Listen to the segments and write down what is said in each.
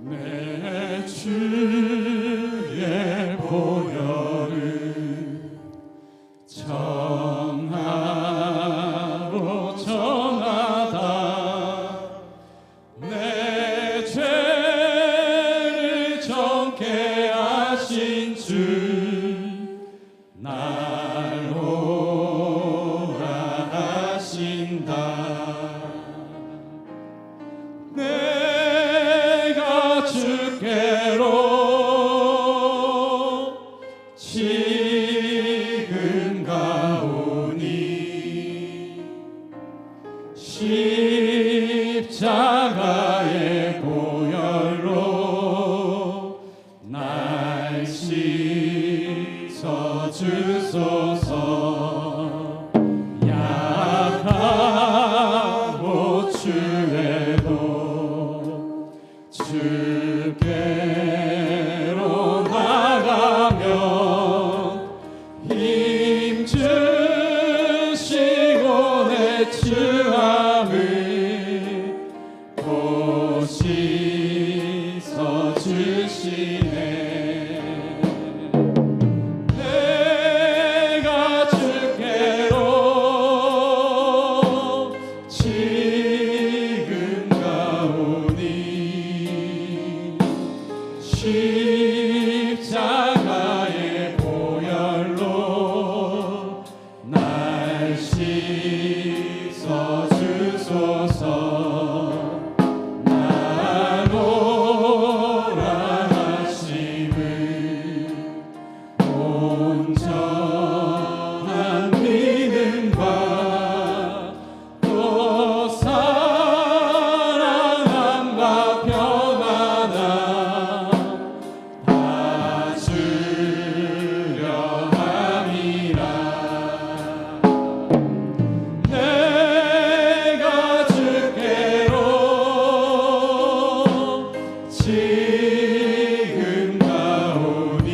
내 주의 보혈을 정하고 전하다 내 죄를 정케 하신 주 날 오라 하신다. 내가 주께로 지금 가오니 십자가의 보혈로 날 씻어 주소서. 약하고 추해도 주께로 나가면 힘 주시고 내 추함을 또 씻어 주시네. 내가 주께로 지금 가오니 십자가의 보혈로 날 씻어 주소서. 날 오라 하심을 온전한 믿음과 또 사랑함과 평안함 다 주려 함이라. 내가 주께로 지금 가오니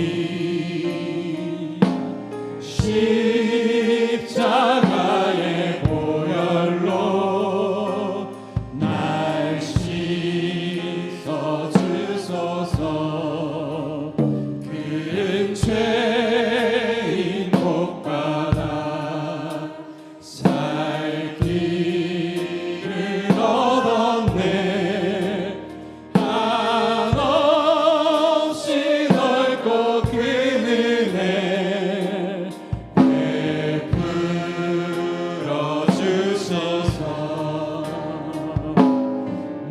십자가의 보혈로 날 씻어 주소서. 큰 죄인 복받아 살 길을 얻었네. 한없이 넓고 큰 은혜 베풀어 주소서.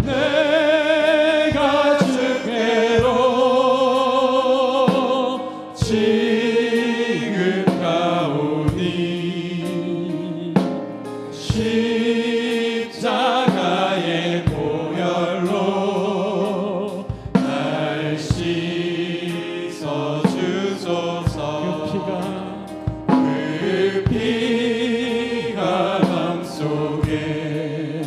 내가 주께로 지금 가오니 십자가의 보혈로 날 씻어 주소서. 그 피가 맘속에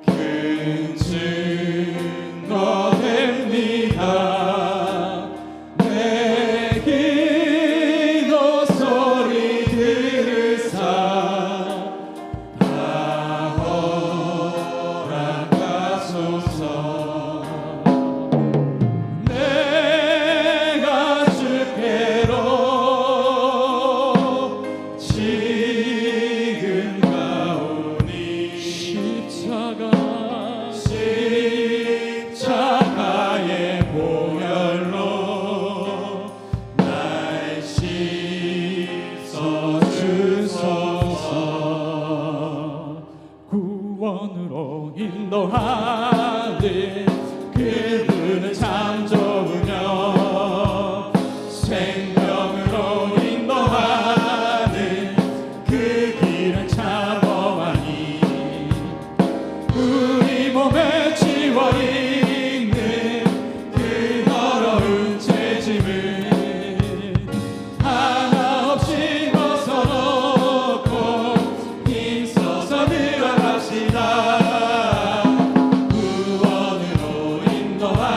큰 증거 됩니다. 내 기도 소리 들으사 다 허락하소서. 내가 주께로 지금 가오니 십자가의 보혈로 날 씻어 주소서. 구원으로 인도하는 그분은 참 좋으며 생명으로 인도하는 그 길은 참 험하니 우리 몸에 지워있는 그 더러운 죄짐을 하나 없이 벗어놓고 힘써서 들어갑시다. 구원으로 인도하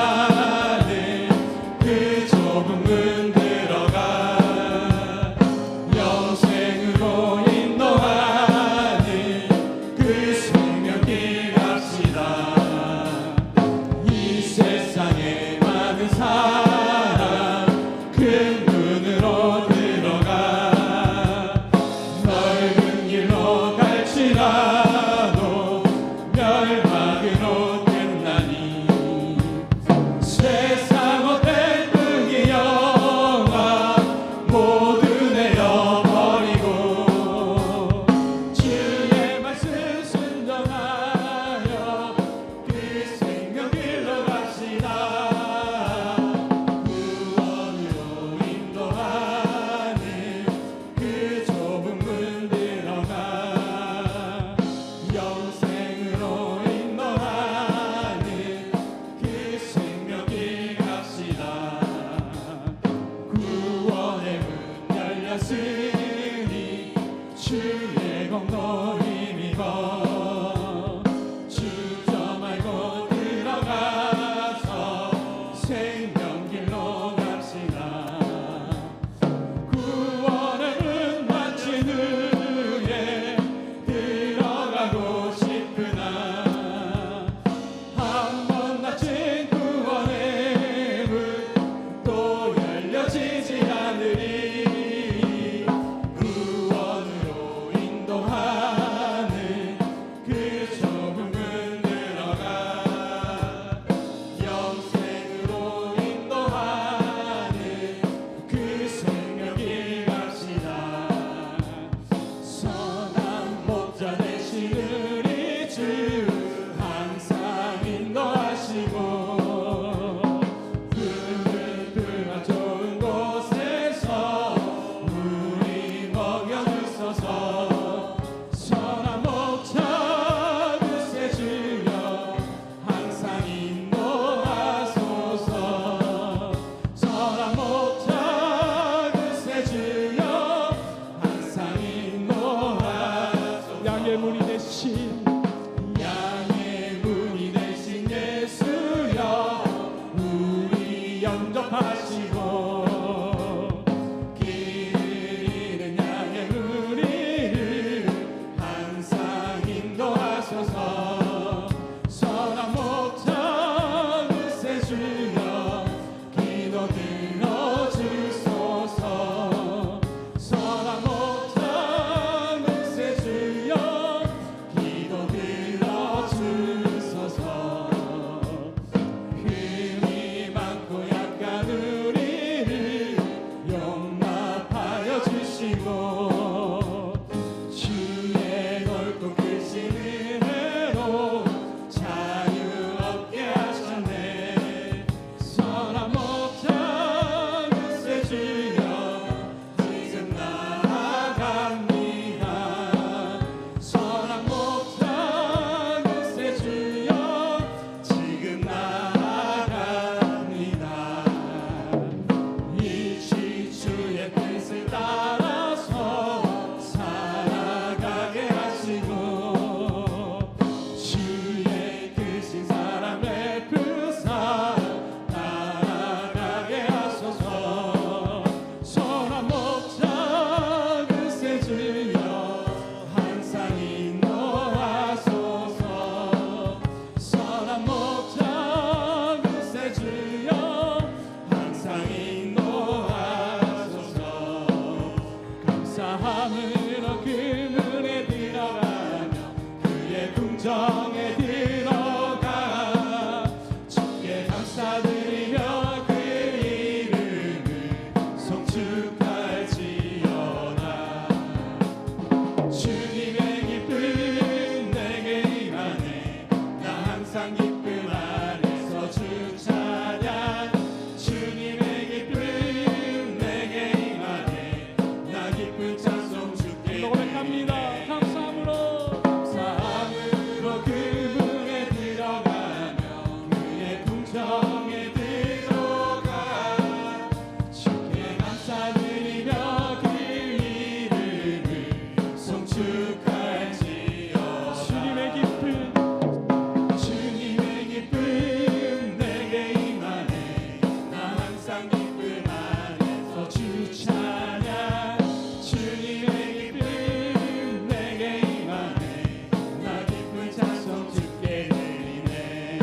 세상에 많은 사람 큰 문으로 들어가 넓은 길로 갈지라도 멸망으로 끝나니 세상 어떤 끈기 영화 모두 내어버리고 주의 말씀 순종하여 그 생명 길로 갑시다. 구원으로 인도하는 그 좁은 문 들어가 영생으로 인도하는 그 생명 길 갑시다. 구원의 문 열렸으니 주의 공로 힘입어 주저 말고 들어가서 생명길로 갑시다. 구원의 문 닫힌 후에 들어가고 싶으나 한 번 닫힌 구원의 문 또 열려지지 않으리. 구원으로 인도하는 그 좁은 문 들어가 영생으로 인도하는 그 생명길 갑시다. 선한 목자 되신 우리 주 항상 인도하시고 푸른 좋은 곳에서 우리 먹여주소서. 선한 목자 그새 주여 항상 인도하소서. 선한 목자 그새 주여 항상 인도하소서. 양의 문이 되신 예수여 우리 영접하시고 길을 잃은 양의 우리를 항상 인도하소서. 선한 목자 그새 주여 기도 들어주소서. 선한 목자 그새 주여 기도 들어주소서. 흠이 많고 약한 우리를 용납하여 주시고 주의 넓고 크신 은혜로 자유 얻게 하셨네. 선한 목자 그새 주여 지금 나아갑니다. 선한 목자 그새 주여 지금 나아갑니다. 일시 주의 뜻을 따라서 살아가게 하시고 주의 크신 사랑 베푸사 따라가게 하소서. 선한 목자 그새 주여 항상 인도하소서. 선한 목자 그새 주여 항상 인도하소서. 감사함으로 그 문에 들어가며 그의 궁정에 들어가 주께 감사드리며 그 이름을 송축할지어다. 주님의 기쁨 내게 임하네. 나 항상 기쁨 안에서 주 찬양. 주님의 기쁨 내게 임하네. 나 기쁜 찬송 주께 고백합니다. 감사함으로 그분에 들어가며 그의 궁정에 들어가 주께 감사드리며 그 이름을 송축할지어다. 주님의 기쁨 내게 임하네. 나 항상 기쁨 안에서 주 찬양. 주님의 기쁨 내게 임하네. 나 기쁜 찬송 주께 드리네.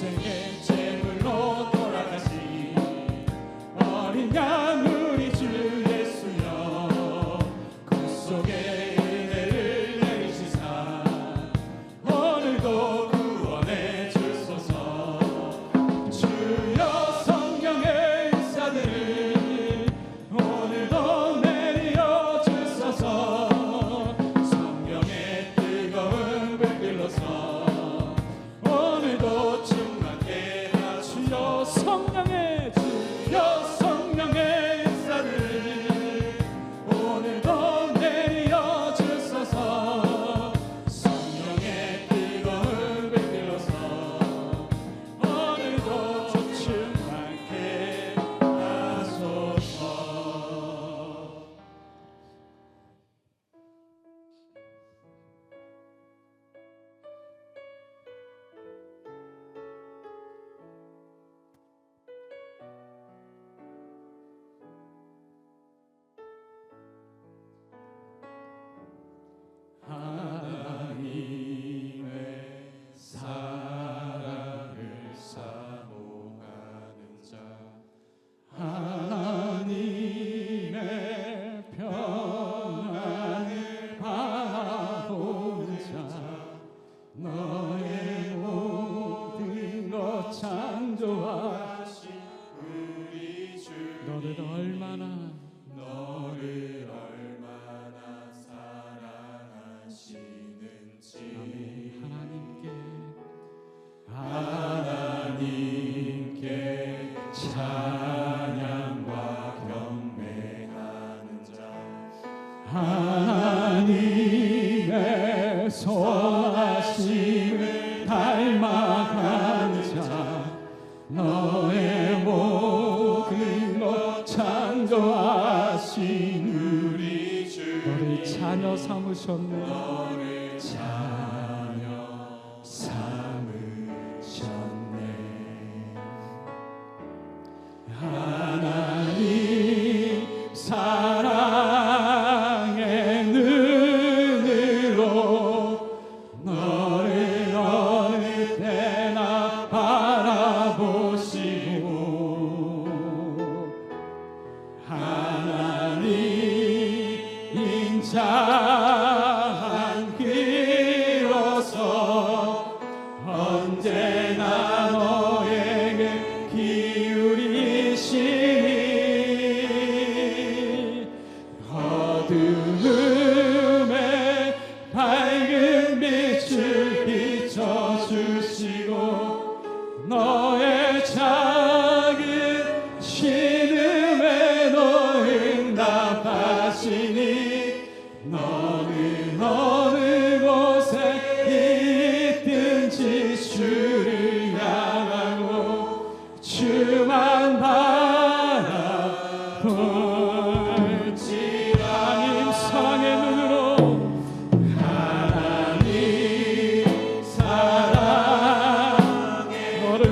평생의 제물로 돌아가신 어린 양 우리 주 예수여, 그 속에 은혜를 내리시사 오늘도 구원해 주소서. 주여 성령의 인사들을 오늘도 내려 주소서. 성령의 뜨거운 불길로서 오늘도 충만케 하시오. 성령의 주여 성령의 인사들을 오늘도 내려 주소서. 성령의 뜨거운 불길로서 오늘도 충만케 하소서. 하나님의 사랑을 사모하는 자, 하나님의 평안을 바라보는 자, 너의 모든 것 창조하신 우리 주, 너를 얼마나 사랑하시는지 하나님께 찬양과 경배하는 자, 하나님의 선하심을 닮아가는 자, 너의 모든 것 창조하신 우리 주, 너를 자녀 삼으셨네. 너를 자녀 삼으셨네. 하나님 사랑의 눈으로 너를 어느 때나 바라보시고, 하나님 인자한 귀로서 언제나 너에게 기울이시니 어두움에 밝은 빛을 비춰주시고 너의 작은 신음에 너 응답하시니 너는 어느 곳에 있든지 주를 향하고 주만 바라볼지라. 하나님 사랑의 눈으로 하나님 사랑의 너를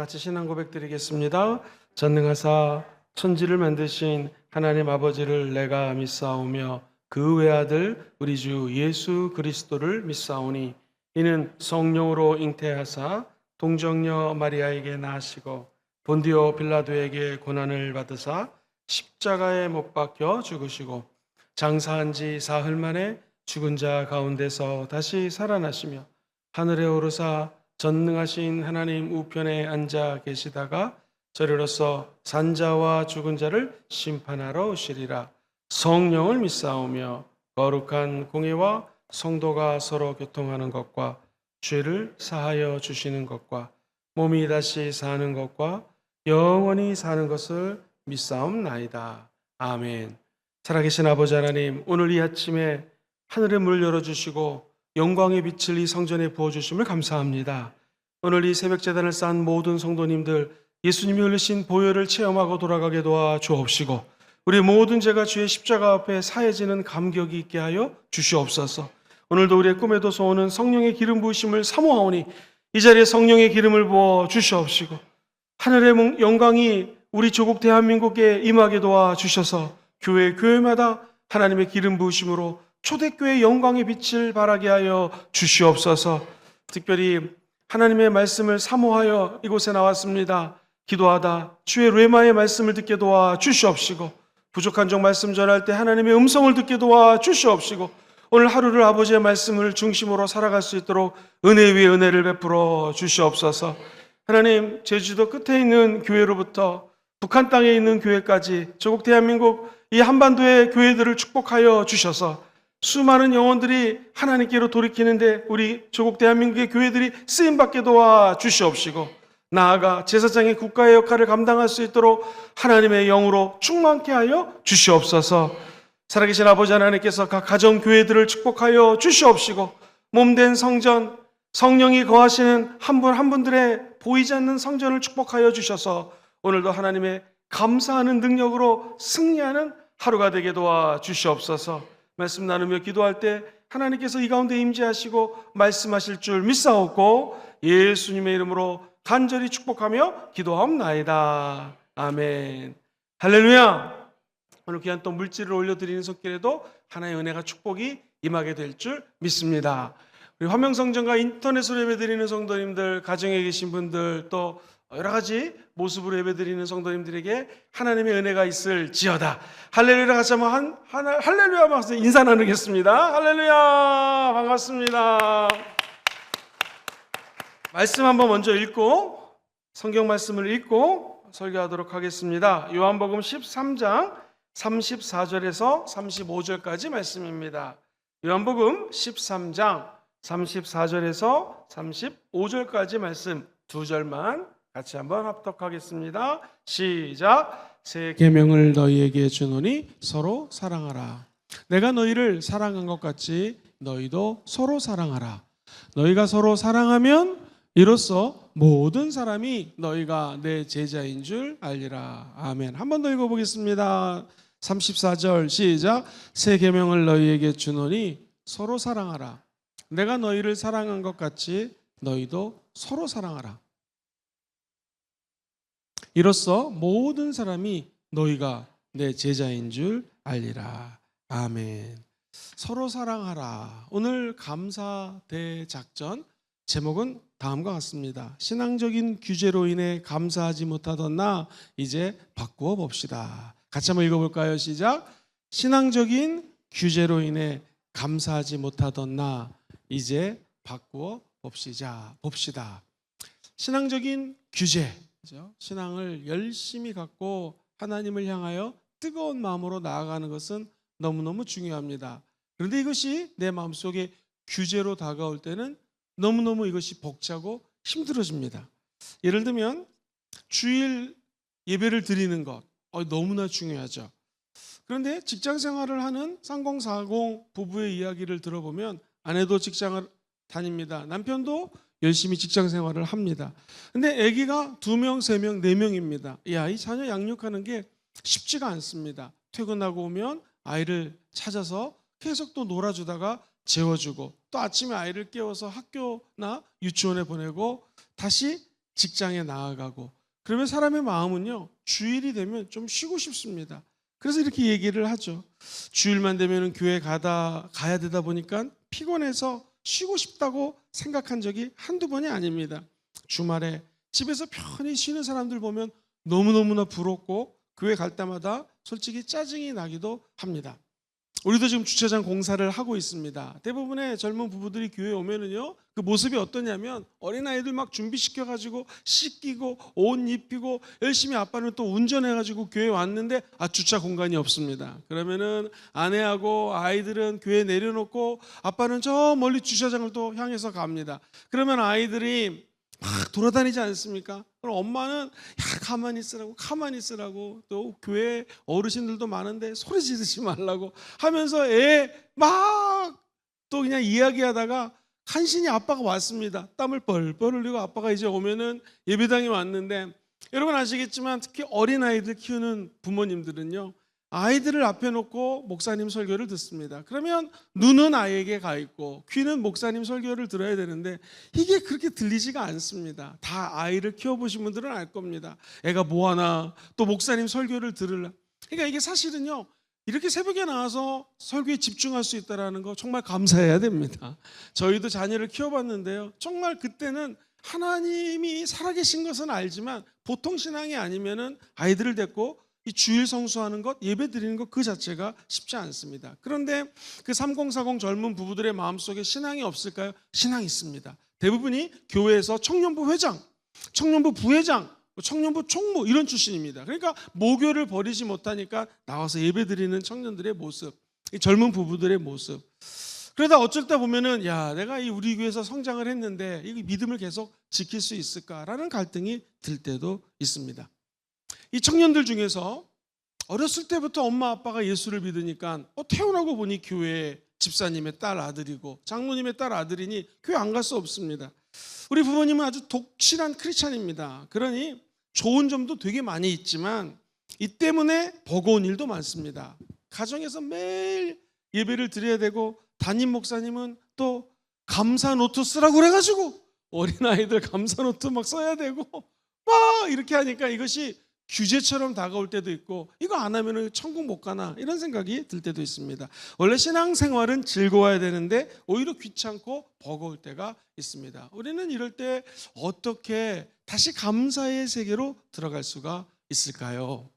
같이 신앙 고백 드리겠습니다. 전능하사 천지를 만드신 하나님 아버지를 내가 믿사오며 그 외아들 우리 주 예수 그리스도를 믿사오니 이는 성령으로 잉태하사 동정녀 마리아에게 나시고 본디오 빌라도에게 고난을 받으사 십자가에 못 박혀 죽으시고 장사한 지 사흘 만에 죽은 자 가운데서 다시 살아나시며 하늘에 오르사 전능하신 하나님 우편에 앉아 계시다가 저리로서 산자와 죽은 자를 심판하러 오시리라. 성령을 믿사오며 거룩한 공예와 성도가 서로 교통하는 것과 죄를 사하여 주시는 것과 몸이 다시 사는 것과 영원히 사는 것을 믿사옵나이다. 아멘. 살아계신 아버지 하나님, 오늘 이 아침에 하늘의 문을 열어주시고 영광의 빛을 이 성전에 부어주심을 감사합니다. 오늘 이 새벽재단을 쌓은 모든 성도님들, 예수님이 흘리신 보혈을 체험하고 돌아가게 도와 주옵시고 우리 모든 죄가 주의 십자가 앞에 사해지는 감격이 있게 하여 주시옵소서. 오늘도 우리의 꿈에도 소원은 성령의 기름 부으심을 사모하오니 이 자리에 성령의 기름을 부어 주시옵시고 하늘의 영광이 우리 조국 대한민국에 임하게 도와 주셔서 교회마다 하나님의 기름 부으심으로 초대교회 영광의 빛을 발하게 하여 주시옵소서. 특별히 하나님의 말씀을 사모하여 이곳에 나왔습니다. 기도하다 주의 뢰마의 말씀을 듣게 도와 주시옵시고 부족한 종 말씀 전할 때 하나님의 음성을 듣게 도와 주시옵시고 오늘 하루를 아버지의 말씀을 중심으로 살아갈 수 있도록 은혜 위에 은혜를 베풀어 주시옵소서. 하나님, 제주도 끝에 있는 교회로부터 북한 땅에 있는 교회까지 조국 대한민국 이 한반도의 교회들을 축복하여 주셔서 수많은 영혼들이 하나님께로 돌이키는데 우리 조국 대한민국의 교회들이 쓰임받게 도와 주시옵시고 나아가 제사장의 국가의 역할을 감당할 수 있도록 하나님의 영으로 충만케 하여 주시옵소서. 살아계신 아버지 하나님께서 각 가정교회들을 축복하여 주시옵시고 몸된 성전, 성령이 거하시는 한 분 한 분들의 보이지 않는 성전을 축복하여 주셔서 오늘도 하나님의 감사하는 능력으로 승리하는 하루가 되게 도와 주시옵소서. 말씀 나누며 기도할 때 하나님께서 이 가운데 임재하시고 말씀하실 줄 믿사옵고 예수님의 이름으로 간절히 축복하며 기도하옵나이다. 아멘. 할렐루야. 오늘 귀한 또 물질을 올려드리는 손길에도 하나의 은혜가 축복이 임하게 될 줄 믿습니다. 우리 화명성전과 인터넷으로 예배드리는 성도님들, 가정에 계신 분들, 또 여러 가지 모습으로 예배드리는 성도님들에게 하나님의 은혜가 있을지어다. 할렐루야. 같이 한번 할렐루야 하면서 인사 나누겠습니다. 할렐루야. 반갑습니다. 말씀 한번 먼저 읽고 성경 말씀을 읽고 설교하도록 하겠습니다. 요한복음 13장 34절에서 35절까지 말씀입니다. 요한복음 13장 34절에서 35절까지 말씀 두 절만 같이 한번 합독하겠습니다. 시작. 새 계명을 너희에게 주노니 서로 사랑하라. 내가 너희를 사랑한 것 같이 너희도 서로 사랑하라. 너희가 서로 사랑하면 이로써 모든 사람이 너희가 내 제자인 줄 알리라. 아멘. 한 번 더 읽어보겠습니다. 34절 시작. 새 계명을 너희에게 주노니 서로 사랑하라. 내가 너희를 사랑한 것 같이 너희도 서로 사랑하라. 이로써 모든 사람이 너희가 내 제자인 줄 알리라. 아멘. 서로 사랑하라. 오늘 감사 대작전 제목은 다음과 같습니다. 신앙적인 규제로 인해 감사하지 못하던 나 이제 바꾸어 봅시다. 같이 한번 읽어볼까요? 시작. 신앙적인 규제로 인해 감사하지 못하던 나 이제 바꾸어 봅시다. 신앙적인 규제, 신앙을 열심히 갖고 하나님을 향하여 뜨거운 마음으로 나아가는 것은 너무너무 중요합니다. 그런데 이것이 내 마음속에 규제로 다가올 때는 너무너무 이것이 벅차고 힘들어집니다. 예를 들면 주일 예배를 드리는 것 너무나 중요하죠. 그런데 직장 생활을 하는 3040 부부의 이야기를 들어보면 아내도 직장을 다닙니다. 남편도 열심히 직장 생활을 합니다. 근데 아기가 2명, 3명, 4명입니다. 이 아이 자녀 양육하는 게 쉽지가 않습니다. 퇴근하고 오면 아이를 찾아서 계속 또 놀아주다가 재워주고 또 아침에 아이를 깨워서 학교나 유치원에 보내고 다시 직장에 나아가고 그러면 사람의 마음은요 주일이 되면 좀 쉬고 싶습니다. 그래서 이렇게 얘기를 하죠. 주일만 되면 교회 가야 되다 보니까 피곤해서 쉬고 싶다고 생각한 적이 한두 번이 아닙니다. 주말에 집에서 편히 쉬는 사람들 보면 너무너무나 부럽고 교회 갈 때마다 솔직히 짜증이 나기도 합니다. 우리도 지금 주차장 공사를 하고 있습니다. 대부분의 젊은 부부들이 교회에 오면은요, 그 모습이 어떠냐면 어린아이들 막 준비시켜가지고 씻기고 옷 입히고 열심히 아빠는 또 운전해가지고 교회에 왔는데 주차 공간이 없습니다. 그러면은 아내하고 아이들은 교회에 내려놓고 아빠는 저 멀리 주차장을 또 향해서 갑니다. 그러면 아이들이 막 돌아다니지 않습니까? 그럼 엄마는 가만히 있으라고 또 교회 어르신들도 많은데 소리 지르지 말라고 하면서 애 막 또 그냥 이야기하다가 간신히 아빠가 왔습니다. 땀을 뻘뻘 흘리고 아빠가 이제 오면은 예배당에 왔는데 여러분 아시겠지만 특히 어린아이들 키우는 부모님들은요 아이들을 앞에 놓고 목사님 설교를 듣습니다. 그러면 눈은 아이에게 가 있고 귀는 목사님 설교를 들어야 되는데 이게 그렇게 들리지가 않습니다. 다 아이를 키워보신 분들은 알 겁니다. 애가 뭐하나 또 목사님 설교를 들으려. 그러니까 이게 사실은요 이렇게 새벽에 나와서 설교에 집중할 수 있다는 거 정말 감사해야 됩니다. 저희도 자녀를 키워봤는데요 정말 그때는 하나님이 살아계신 것은 알지만 보통 신앙이 아니면은 아이들을 데리고 이 주일 성수하는 것, 예배 드리는 것 그 자체가 쉽지 않습니다. 그런데 그 3040 젊은 부부들의 마음속에 신앙이 없을까요? 신앙이 있습니다. 대부분이 교회에서 청년부 회장, 청년부 부회장, 청년부 총무 이런 출신입니다. 그러니까 모교를 버리지 못하니까 나와서 예배 드리는 청년들의 모습, 이 젊은 부부들의 모습. 그러다 어쩔 때 보면은 내가 이 우리 교회에서 성장을 했는데 이 믿음을 계속 지킬 수 있을까라는 갈등이 들 때도 있습니다. 이 청년들 중에서 어렸을 때부터 엄마 아빠가 예수를 믿으니까 태어나고 보니 교회 집사님의 딸 아들이고 장로님의 딸 아들이니 교회 안 갈 수 없습니다. 우리 부모님은 아주 독실한 크리스찬입니다. 그러니 좋은 점도 되게 많이 있지만 이 때문에 버거운 일도 많습니다. 가정에서 매일 예배를 드려야 되고 담임 목사님은 또 감사 노트 쓰라고 그래가지고 어린아이들 감사 노트 막 써야 되고 막 이렇게 하니까 이것이 규제처럼 다가올 때도 있고 이거 안 하면 천국 못 가나 이런 생각이 들 때도 있습니다. 원래 신앙생활은 즐거워야 되는데 오히려 귀찮고 버거울 때가 있습니다. 우리는 이럴 때 어떻게 다시 감사의 세계로 들어갈 수가 있을까요?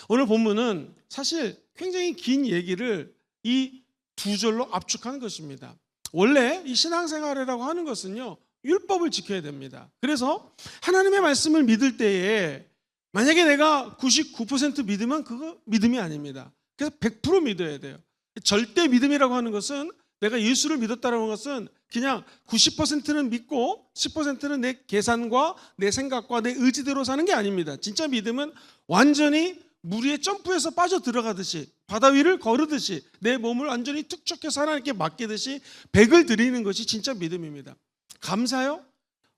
오늘 본문은 사실 굉장히 긴 얘기를 이 두 절로 압축한 것입니다. 원래 이 신앙생활이라고 하는 것은요 율법을 지켜야 됩니다. 그래서 하나님의 말씀을 믿을 때에 만약에 내가 99% 믿으면 그거 믿음이 아닙니다. 그래서 100% 믿어야 돼요. 절대 믿음이라고 하는 것은 내가 예수를 믿었다는 것은 그냥 90%는 믿고 10%는 내 계산과 내 생각과 내 의지대로 사는 게 아닙니다. 진짜 믿음은 완전히 물 위에 점프해서 빠져 들어가듯이 바다 위를 거르듯이 내 몸을 완전히 툭툭해서 하나님께 맡기듯이 100을 드리는 것이 진짜 믿음입니다. 감사요?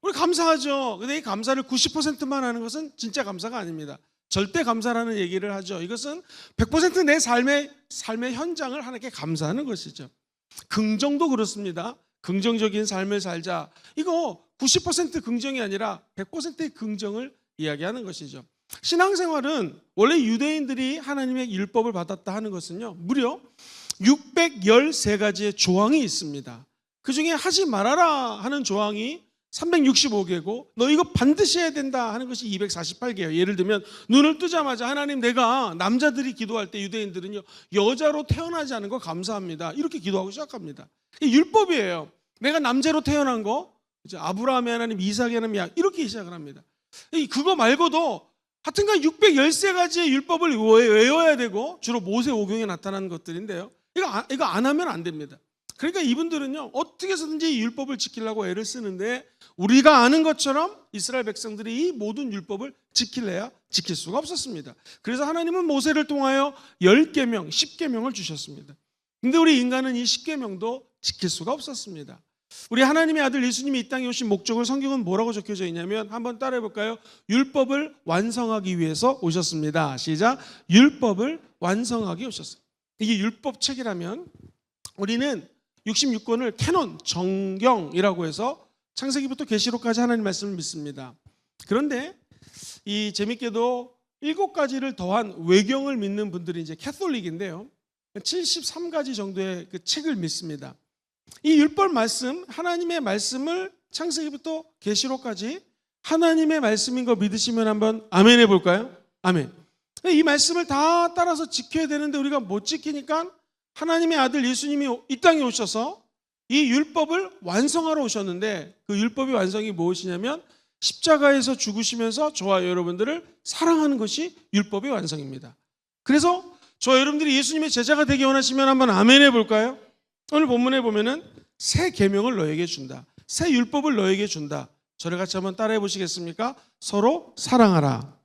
우리 감사하죠. 근데 이 감사를 90%만 하는 것은 진짜 감사가 아닙니다. 절대 감사라는 얘기를 하죠. 이것은 100% 내 삶의 현장을 하나님께 감사하는 것이죠. 긍정도 그렇습니다. 긍정적인 삶을 살자. 이거 90% 긍정이 아니라 100%의 긍정을 이야기하는 것이죠. 신앙생활은 원래 유대인들이 하나님의 율법을 받았다 하는 것은요 무려 613가지의 조항이 있습니다. 그 중에 하지 말아라 하는 조항이 365개고 너 이거 반드시 해야 된다 하는 것이 248개예요. 예를 들면 눈을 뜨자마자 하나님 내가 남자들이 기도할 때 유대인들은요 여자로 태어나지 않은 거 감사합니다. 이렇게 기도하고 시작합니다. 이게 율법이에요. 내가 남자로 태어난 거 이제 아브라함의 하나님, 이삭의 하나님 이렇게 시작을 합니다. 그거 말고도 하여튼간 613가지의 율법을 외워야 되고 주로 모세오경에 나타나는 것들인데요. 이거 안 하면 안 됩니다. 그러니까 이분들은요 어떻게 해서든지 이 율법을 지키려고 애를 쓰는데 우리가 아는 것처럼 이스라엘 백성들이 이 모든 율법을 지킬래야 지킬 수가 없었습니다. 그래서 하나님은 모세를 통하여 10계명, 10계명을 주셨습니다. 근데 우리 인간은 이 10계명도 지킬 수가 없었습니다. 우리 하나님의 아들 예수님이 이 땅에 오신 목적을 성경은 뭐라고 적혀져 있냐면 한번 따라해 볼까요? 율법을 완성하기 위해서 오셨습니다. 시작. 율법을 완성하기 오셨어요. 이게 율법책이라면 우리는 66권을 캐논, 정경이라고 해서 창세기부터 계시록까지 하나님 말씀을 믿습니다. 그런데 이 재밌게도 7가지를 더한 외경을 믿는 분들이 이제 캐톨릭인데요. 73가지 정도의 그 책을 믿습니다. 이 율법 말씀, 하나님의 말씀을 창세기부터 계시록까지 하나님의 말씀인 거 믿으시면 한번 아멘 해볼까요? 아멘. 이 말씀을 다 따라서 지켜야 되는데 우리가 못 지키니까 하나님의 아들 예수님이 이 땅에 오셔서 이 율법을 완성하러 오셨는데, 그 율법의 완성이 무엇이냐면 십자가에서 죽으시면서 저와 여러분들을 사랑하는 것이 율법의 완성입니다. 그래서 저와 여러분들이 예수님의 제자가 되기 원하시면 한번 아멘 해볼까요? 오늘 본문에 보면은 새 계명을 너에게 준다, 새 율법을 너에게 준다. 저를 같이 한번 따라해 보시겠습니까? 서로 사랑하라.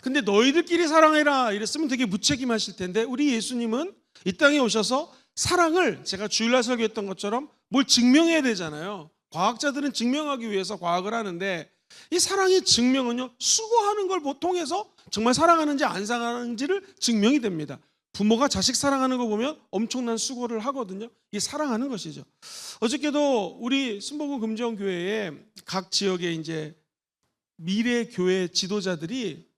근데 너희들끼리 사랑해라 이랬으면 되게 무책임하실 텐데, 우리 예수님은 이 땅에 오셔서 사랑을, 제가 주일날 설교했던 것처럼 뭘 증명해야 되잖아요. 과학자들은 증명하기 위해서 과학을 하는데, 이 사랑의 증명은요, 수고하는 걸 통해서 정말 사랑하는지 안 사랑하는지를 증명이 됩니다. 부모가 자식 사랑하는 거 보면 엄청난 수고를 하거든요. 이게 사랑하는 것이죠. 어저께도 우리 순복음 금정교회에 각 지역에 이제 미래 교회 지도자들이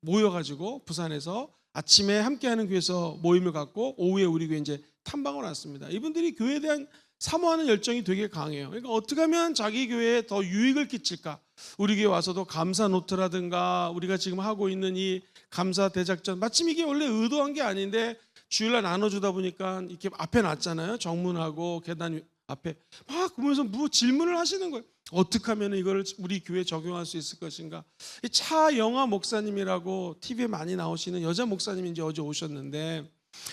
모여가지고 부산에서 아침에 함께하는 교회에서 모임을 갖고 오후에 우리 교회 이제 탐방을 왔습니다. 이분들이 교회에 대한 사모하는 열정이 되게 강해요. 그러니까 어떻게 하면 자기 교회에 더 유익을 끼칠까? 우리 교회 와서도 감사 노트라든가 우리가 지금 하고 있는 이 감사 대작전, 마침 이게 원래 의도한 게 아닌데 주일날 나눠주다 보니까 이렇게 앞에 놨잖아요. 정문하고 계단 앞에 막 보면서 뭐 질문을 하시는 거예요. 어떻게 하면 이걸 우리 교회에 적용할 수 있을 것인가? 차영아 목사님이라고 TV에 많이 나오시는 여자 목사님이 이제 어제 오셨는데,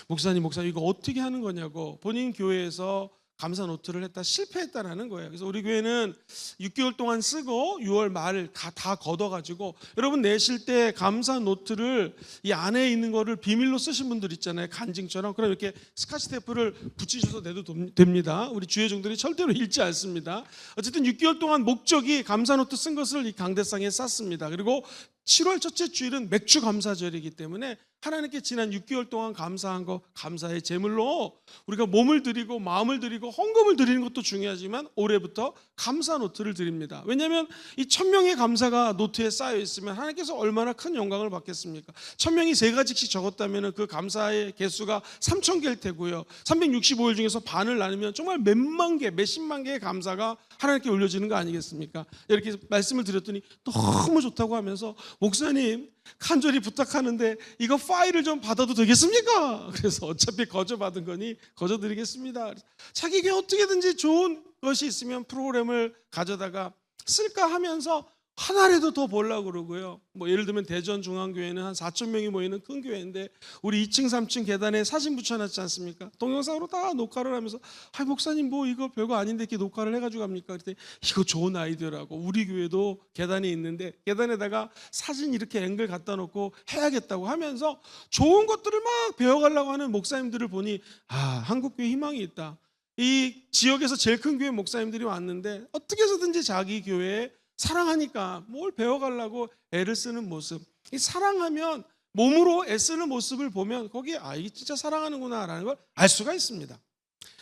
목사님 이거 어떻게 하는 거냐고, 본인 교회에서 감사 노트를 했다 실패했다라는 거예요. 그래서 우리 교회는 6개월 동안 쓰고 6월 말 다 걷어가지고, 여러분 내실 때 감사 노트를 이 안에 있는 거를 비밀로 쓰신 분들 있잖아요. 간증처럼. 그럼 이렇게 스카치 테이프를 붙이셔서 내도 됩니다. 우리 주회종들이 절대로 읽지 않습니다. 어쨌든 6개월 동안 목적이 감사 노트 쓴 것을 이 강대상에 쌌습니다. 그리고 7월 첫째 주일은 맥주 감사절이기 때문에 하나님께 지난 6개월 동안 감사한 거, 감사의 제물로 우리가 몸을 드리고 마음을 드리고 헌금을 드리는 것도 중요하지만 올해부터 감사 노트를 드립니다. 왜냐하면 이 1000명의 감사가 노트에 쌓여 있으면 하나님께서 얼마나 큰 영광을 받겠습니까? 1000명이 3가지씩 적었다면 그 감사의 개수가 3000개일 테고요. 365일 중에서 반을 나누면 정말 몇만 개, 몇십만 개의 감사가 하나님께 올려지는 거 아니겠습니까? 이렇게 말씀을 드렸더니 너무 좋다고 하면서, 목사님 간절히 부탁하는데 이거 파일을 좀 받아도 되겠습니까? 그래서 어차피 거저 받은 거니 거저 드리겠습니다. 자기에게 어떻게든지 좋은 것이 있으면 프로그램을 가져다가 쓸까 하면서 하나라도 더 보려고 그러고요. 뭐 예를 들면 대전중앙교회는 한 4,000명이 모이는 큰 교회인데 우리 2층 3층 계단에 사진 붙여놨지 않습니까? 동영상으로 다 녹화를 하면서, 목사님 뭐 이거 별거 아닌데 이렇게 녹화를 해가지고 합니까? 그랬더니 이거 좋은 아이디어라고, 우리 교회도 계단이 있는데 계단에다가 사진 이렇게 앵글 갖다 놓고 해야겠다고 하면서 좋은 것들을 막 배워가려고 하는 목사님들을 보니, 한국교회 희망이 있다. 이 지역에서 제일 큰 교회 목사님들이 왔는데 어떻게 해서든지 자기 교회에 사랑하니까 뭘 배워가려고 애를 쓰는 모습, 이 사랑하면 몸으로 애쓰는 모습을 보면 거기에 이게 진짜 사랑하는구나 라는 걸 알 수가 있습니다.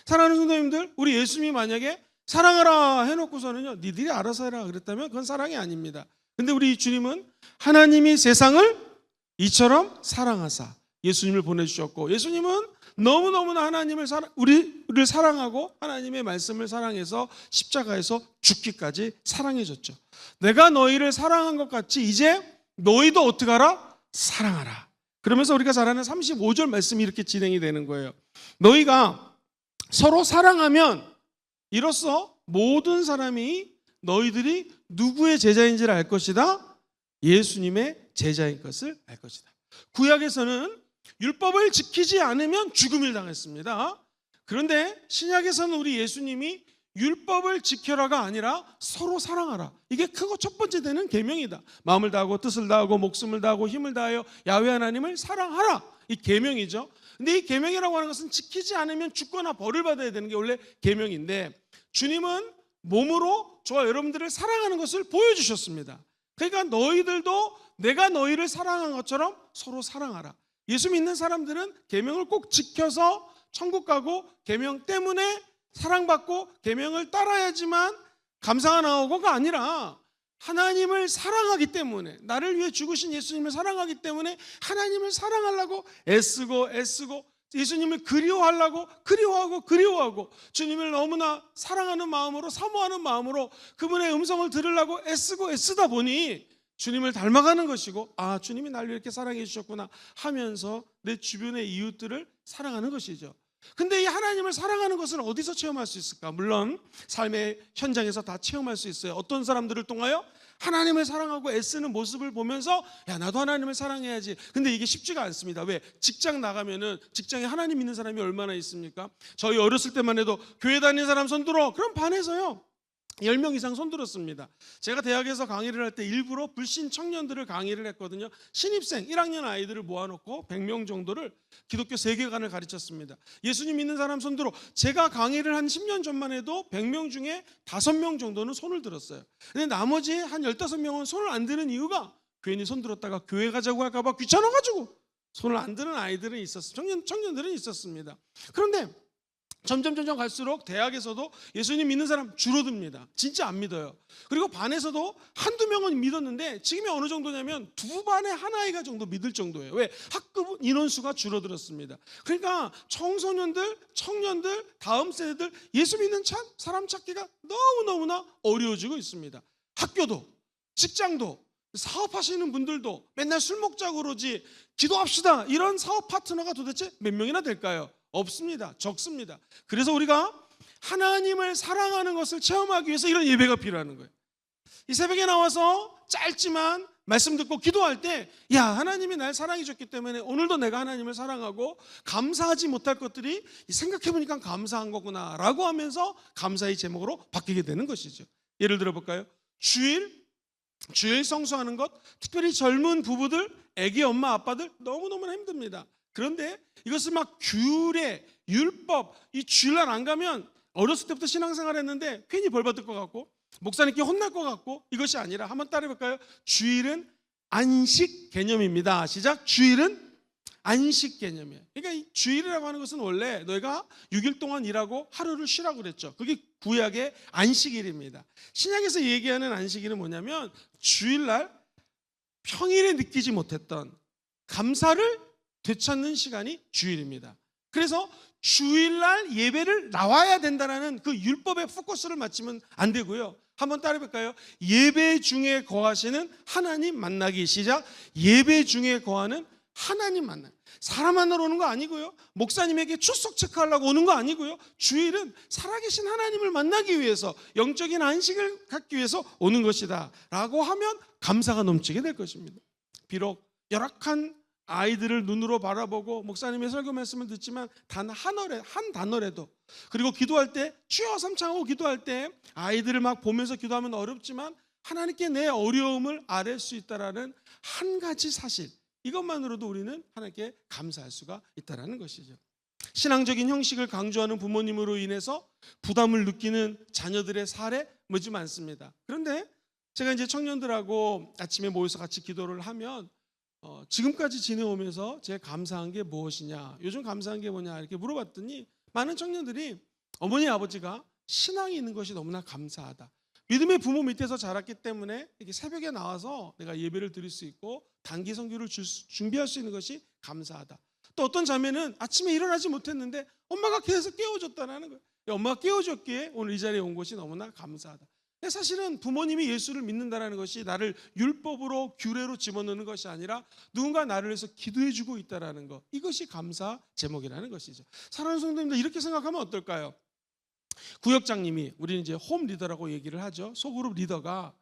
사랑하는 성도님들, 우리 예수님이 만약에 사랑하라 해놓고서는요 니들이 알아서 해라 그랬다면 그건 사랑이 아닙니다. 근데 우리 주님은 하나님이 세상을 이처럼 사랑하사 예수님을 보내주셨고, 예수님은 너무너무나 우리를 사랑하고 하나님의 말씀을 사랑해서 십자가에서 죽기까지 사랑해줬죠. 내가 너희를 사랑한 것 같이 이제 너희도 어떻게 하라? 사랑하라. 그러면서 우리가 잘 아는 35절 말씀이 이렇게 진행이 되는 거예요. 너희가 서로 사랑하면 이로써 모든 사람이 너희들이 누구의 제자인지를 알 것이다. 예수님의 제자인 것을 알 것이다. 구약에서는 율법을 지키지 않으면 죽음을 당했습니다. 그런데 신약에서는 우리 예수님이 율법을 지켜라가 아니라 서로 사랑하라, 이게 크고 첫 번째 되는 계명이다. 마음을 다하고 뜻을 다하고 목숨을 다하고 힘을 다하여 야훼 하나님을 사랑하라, 이 계명이죠. 근데 이 계명이라고 하는 것은 지키지 않으면 죽거나 벌을 받아야 되는 게 원래 계명인데, 주님은 몸으로 저와 여러분들을 사랑하는 것을 보여주셨습니다. 그러니까 너희들도 내가 너희를 사랑한 것처럼 서로 사랑하라. 예수 믿는 사람들은 계명을 꼭 지켜서 천국 가고, 계명 때문에 사랑받고 계명을 따라야지만 감사가 나오고가 아니라 하나님을 사랑하기 때문에, 나를 위해 죽으신 예수님을 사랑하기 때문에 하나님을 사랑하려고 애쓰고 예수님을 그리워하고 주님을 너무나 사랑하는 마음으로, 사모하는 마음으로 그분의 음성을 들으려고 애쓰다 보니 주님을 닮아가는 것이고, 아, 주님이 나를 이렇게 사랑해 주셨구나 하면서 내 주변의 이웃들을 사랑하는 것이죠. 근데 이 하나님을 사랑하는 것을 어디서 체험할 수 있을까? 물론 삶의 현장에서 다 체험할 수 있어요. 어떤 사람들을 통하여? 하나님을 사랑하고 애쓰는 모습을 보면서, 야, 나도 하나님을 사랑해야지. 근데 이게 쉽지가 않습니다. 왜? 직장 나가면은 직장에 하나님 있는 사람이 얼마나 있습니까? 저희 어렸을 때만 해도 교회 다니는 사람 손 들어. 그럼 반에서요 10명 이상 손들었습니다. 제가 대학에서 강의를 할 때 일부러 불신 청년들을 강의를 했거든요. 신입생 1학년 아이들을 모아놓고 100명 정도를 기독교 세계관을 가르쳤습니다. 예수님 믿는 사람 손들어. 제가 강의를 한 10년 전만 해도 100명 중에 5명 정도는 손을 들었어요. 근데 나머지 한 15명은 손을 안 드는 이유가, 괜히 손 들었다가 교회 가자고 할까 봐 귀찮아가지고 손을 안 드는 아이들은 있었어요. 청년들은 있었습니다. 그런데 점점 갈수록 대학에서도 예수님 믿는 사람 줄어듭니다. 진짜 안 믿어요. 그리고 반에서도 한두 명은 믿었는데 지금이 어느 정도냐면 두 반에 한 아이가 정도 믿을 정도예요. 왜? 학급 인원수가 줄어들었습니다. 그러니까 청소년들, 청년들, 다음 세대들 예수 믿는 사람 찾기가 너무너무나 어려워지고 있습니다. 학교도, 직장도, 사업하시는 분들도 맨날 술 먹자고 그러지 기도합시다 이런 사업 파트너가 도대체 몇 명이나 될까요? 없습니다. 적습니다. 그래서 우리가 하나님을 사랑하는 것을 체험하기 위해서 이런 예배가 필요한 거예요. 이 새벽에 나와서 짧지만 말씀 듣고 기도할 때, 야, 하나님이 날 사랑해 줬기 때문에 오늘도 내가 하나님을 사랑하고 감사하지 못할 것들이 생각해보니까 감사한 거구나 라고 하면서 감사의 제목으로 바뀌게 되는 것이죠. 예를 들어 볼까요? 주일 성수하는 것, 특별히 젊은 부부들, 애기 엄마 아빠들 너무너무 힘듭니다. 그런데 이것을 막 규례, 율법, 이 주일날 안 가면 어렸을 때부터 신앙생활 했는데 괜히 벌 받을 것 같고 목사님께 혼날 것 같고, 이것이 아니라 한번 따라해볼까요? 주일은 안식 개념입니다. 시작. 주일은 안식 개념이에요. 그러니까 이 주일이라고 하는 것은 원래 너희가 6일 동안 일하고 하루를 쉬라고 그랬죠. 그게 구약의 안식일입니다. 신약에서 얘기하는 안식일은 뭐냐면 주일날 평일에 느끼지 못했던 감사를 되찾는 시간이 주일입니다. 그래서 주일날 예배를 나와야 된다는 그 율법의 포커스를 맞추면 안 되고요. 한번 따라해볼까요? 예배 중에 거하시는 하나님 만나기. 시작. 예배 중에 거하는 하나님 만나기. 사람 만나러 오는 거 아니고요. 목사님에게 출석 체크하려고 오는 거 아니고요. 주일은 살아계신 하나님을 만나기 위해서, 영적인 안식을 갖기 위해서 오는 것이다 라고 하면 감사가 넘치게 될 것입니다. 비록 열악한 아이들을 눈으로 바라보고 목사님의 설교 말씀을 듣지만 단 한 단어라도, 그리고 기도할 때 주여 삼창하고 기도할 때 아이들을 막 보면서 기도하면 어렵지만 하나님께 내 어려움을 아뢰 수 있다라는 한 가지 사실, 이것만으로도 우리는 하나님께 감사할 수가 있다라는 것이죠. 신앙적인 형식을 강조하는 부모님으로 인해서 부담을 느끼는 자녀들의 사례 뭐지 많습니다. 그런데 제가 이제 청년들하고 아침에 모여서 같이 기도를 하면 지금까지 지내오면서 제가 감사한 게 무엇이냐, 요즘 감사한 게 뭐냐 이렇게 물어봤더니 많은 청년들이 어머니 아버지가 신앙이 있는 것이 너무나 감사하다. 믿음의 부모 밑에서 자랐기 때문에 이렇게 새벽에 나와서 내가 예배를 드릴 수 있고 단기 선교를 준비할 수 있는 것이 감사하다. 또 어떤 자매는 아침에 일어나지 못했는데 엄마가 계속 깨워줬다는 거예요. 엄마가 깨워줬기에 오늘 이 자리에 온 것이 너무나 감사하다. 사실은 부모님이 예수를 믿는다는 것이 나를 율법으로 규례로 집어넣는 것이 아니라 누군가 나를 위해서 기도해주고 있다는 것, 이것이 감사 제목이라는 것이죠. 사랑하는 성도님들, 이렇게 생각하면 어떨까요? 구역장님이, 우리는 이제 홈 리더라고 얘기를 하죠. 소그룹 리더가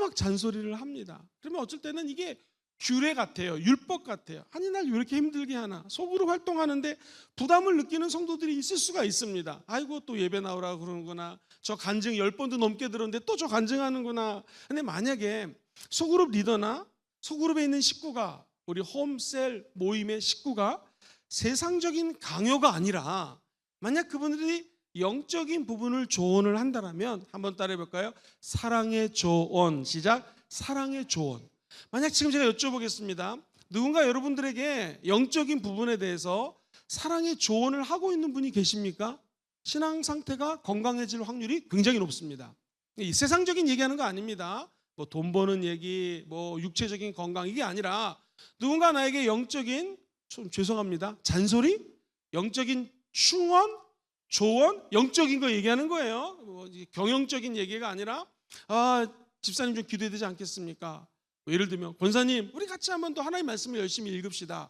막 잔소리를 합니다. 그러면 어쩔 때는 이게 규례 같아요. 율법 같아요. 아니, 날 왜 이렇게 힘들게 하나. 소그룹 활동하는데 부담을 느끼는 성도들이 있을 수가 있습니다. 아이고, 또 예배 나오라고 그러는구나. 저 간증 10번도 넘게 들었는데 또 저 간증하는구나. 근데 만약에 소그룹 리더나 소그룹에 있는 식구가, 우리 홈셀 모임의 식구가 세상적인 강요가 아니라 만약 그분들이 영적인 부분을 조언을 한다면 한번 따라해볼까요? 사랑의 조언. 시작. 사랑의 조언. 만약 지금 제가 여쭤보겠습니다. 누군가 여러분들에게 영적인 부분에 대해서 사랑의 조언을 하고 있는 분이 계십니까? 신앙 상태가 건강해질 확률이 굉장히 높습니다. 이 세상적인 얘기하는 거 아닙니다. 뭐 돈 버는 얘기, 뭐 육체적인 건강 이게 아니라 누군가 나에게 영적인, 좀 죄송합니다, 잔소리, 영적인 충원, 조언, 영적인 거 얘기하는 거예요. 뭐 경영적인 얘기가 아니라 집사님 좀 기도해야 되지 않겠습니까? 뭐 예를 들면 권사님 우리 같이 한번 더 하나님 말씀을 열심히 읽읍시다.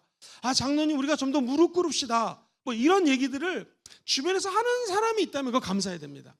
장로님 우리가 좀 더 무릎 꿇읍시다. 뭐 이런 얘기들을 주변에서 하는 사람이 있다면 그거 감사해야 됩니다.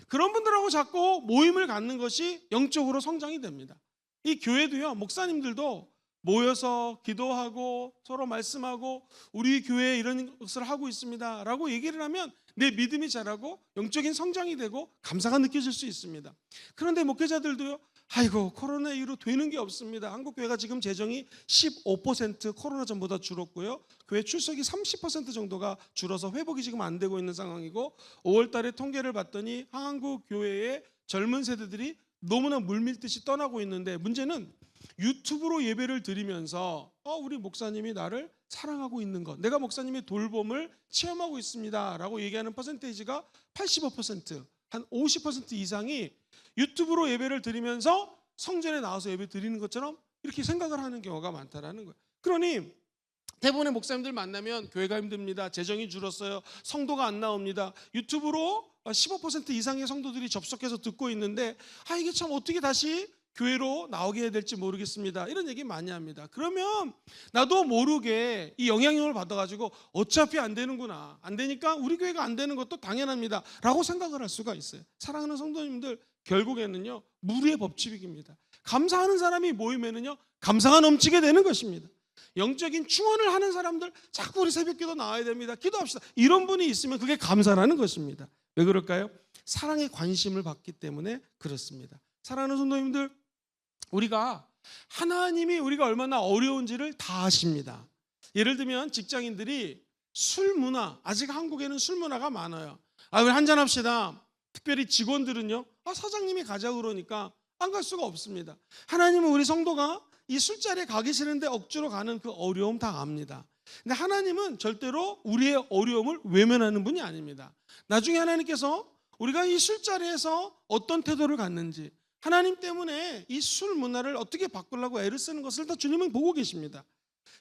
그런 분들하고 자꾸 모임을 갖는 것이 영적으로 성장이 됩니다. 이 교회도요, 목사님들도 모여서 기도하고 서로 말씀하고 우리 교회에 이런 것을 하고 있습니다 라고 얘기를 하면 내 믿음이 자라고 영적인 성장이 되고 감사가 느껴질 수 있습니다. 그런데 목회자들도요, 아이고 코로나 이후로 되는 게 없습니다. 한국교회가 지금 재정이 15% 코로나 전보다 줄었고요, 교회 출석이 30% 정도가 줄어서 회복이 지금 안 되고 있는 상황이고, 5월 달에 통계를 봤더니 한국교회의 젊은 세대들이 너무나 물밀듯이 떠나고 있는데, 문제는 유튜브로 예배를 드리면서 우리 목사님이 나를 사랑하고 있는 것, 내가 목사님의 돌봄을 체험하고 있습니다 라고 얘기하는 퍼센테이지가 85%, 한 50% 이상이 유튜브로 예배를 드리면서 성전에 나와서 예배 드리는 것처럼 이렇게 생각을 하는 경우가 많다라는 거예요. 그러니 대부분의 목사님들 만나면 교회가 힘듭니다, 재정이 줄었어요, 성도가 안 나옵니다, 유튜브로 15% 이상의 성도들이 접속해서 듣고 있는데 이게 참 어떻게 다시 교회로 나오게 해야 될지 모르겠습니다, 이런 얘기 많이 합니다. 그러면 나도 모르게 이 영향력을 받아가지고 어차피 안 되는구나, 안 되니까 우리 교회가 안 되는 것도 당연합니다 라고 생각을 할 수가 있어요. 사랑하는 성도님들, 결국에는요 무리의 법칙입니다. 감사하는 사람이 모이면은요 감사가 넘치게 되는 것입니다. 영적인 충원을 하는 사람들, 자꾸 우리 새벽기도 나와야 됩니다, 기도합시다, 이런 분이 있으면 그게 감사라는 것입니다. 왜 그럴까요? 사랑에 관심을 받기 때문에 그렇습니다. 사랑하는 성도님들, 우리가 하나님이 우리가 얼마나 어려운지를 다 아십니다. 예를 들면 직장인들이 술 문화, 아직 한국에는 술 문화가 많아요. 우리 한잔합시다. 특별히 직원들은요, 사장님이 가자고 그러니까 안 갈 수가 없습니다. 하나님은 우리 성도가 이 술자리에 가기 싫은데 억지로 가는 그 어려움 다 압니다. 근데 하나님은 절대로 우리의 어려움을 외면하는 분이 아닙니다. 나중에 하나님께서 우리가 이 술자리에서 어떤 태도를 갖는지, 하나님 때문에 이 술 문화를 어떻게 바꾸려고 애를 쓰는 것을 다 주님은 보고 계십니다.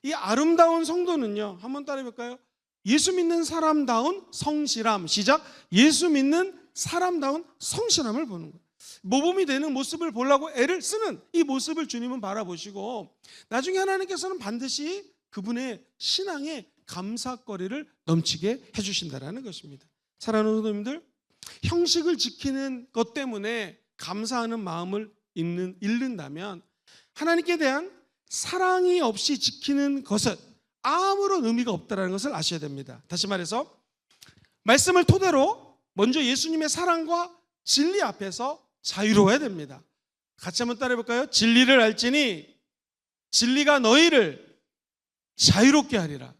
이 아름다운 성도는요, 한번 따라해볼까요? 예수 믿는 사람다운 성실함. 시작. 예수 믿는 사람다운 성실함을 보는 거예요. 모범이 되는 모습을 보려고 애를 쓰는 이 모습을 주님은 바라보시고, 나중에 하나님께서는 반드시 그분의 신앙에 감사거리를 넘치게 해주신다는 것입니다. 사랑하는 성도님들, 형식을 지키는 것 때문에 감사하는 마음을 잃는다면 하나님께 대한 사랑이 없이 지키는 것은 아무런 의미가 없다는 것을 아셔야 됩니다. 다시 말해서 말씀을 토대로 먼저 예수님의 사랑과 진리 앞에서 자유로워야 됩니다. 같이 한번 따라해 볼까요? 진리를 알지니 진리가 너희를 자유롭게 하리라.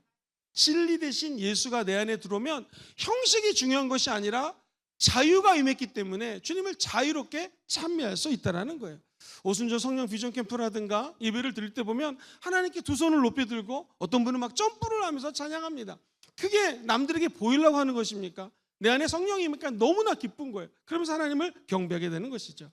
진리 대신 예수가 내 안에 들어오면 형식이 중요한 것이 아니라 자유가 임했기 때문에 주님을 자유롭게 찬미할 수 있다는 거예요. 오순절 성령 비전 캠프라든가 예배를 드릴 때 보면 하나님께 두 손을 높이 들고 어떤 분은 막 점프를 하면서 찬양합니다. 그게 남들에게 보이려고 하는 것입니까? 내 안에 성령이 임하니까 너무나 기쁜 거예요. 그러면서 하나님을 경배하게 되는 것이죠.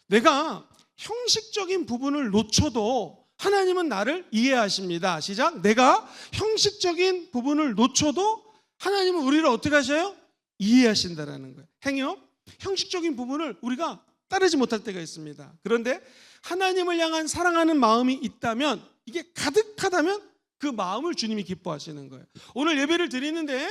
내가 형식적인 부분을 놓쳐도 하나님은 나를 이해하십니다. 시작. 내가 형식적인 부분을 놓쳐도 하나님은 우리를 어떻게 하셔요? 이해하신다라는 거예요. 행여 형식적인 부분을 우리가 따르지 못할 때가 있습니다. 그런데 하나님을 향한 사랑하는 마음이 있다면, 이게 가득하다면 그 마음을 주님이 기뻐하시는 거예요. 오늘 예배를 드리는데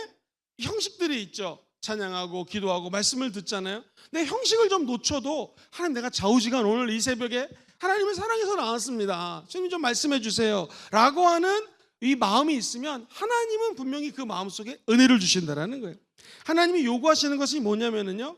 형식들이 있죠. 찬양하고 기도하고 말씀을 듣잖아요. 내 형식을 좀 놓쳐도 하나님, 내가 좌우지간 오늘 이 새벽에 하나님을 사랑해서 나왔습니다, 주님 좀 말씀해 주세요 라고 하는 이 마음이 있으면 하나님은 분명히 그 마음속에 은혜를 주신다는 거예요. 하나님이 요구하시는 것이 뭐냐면요,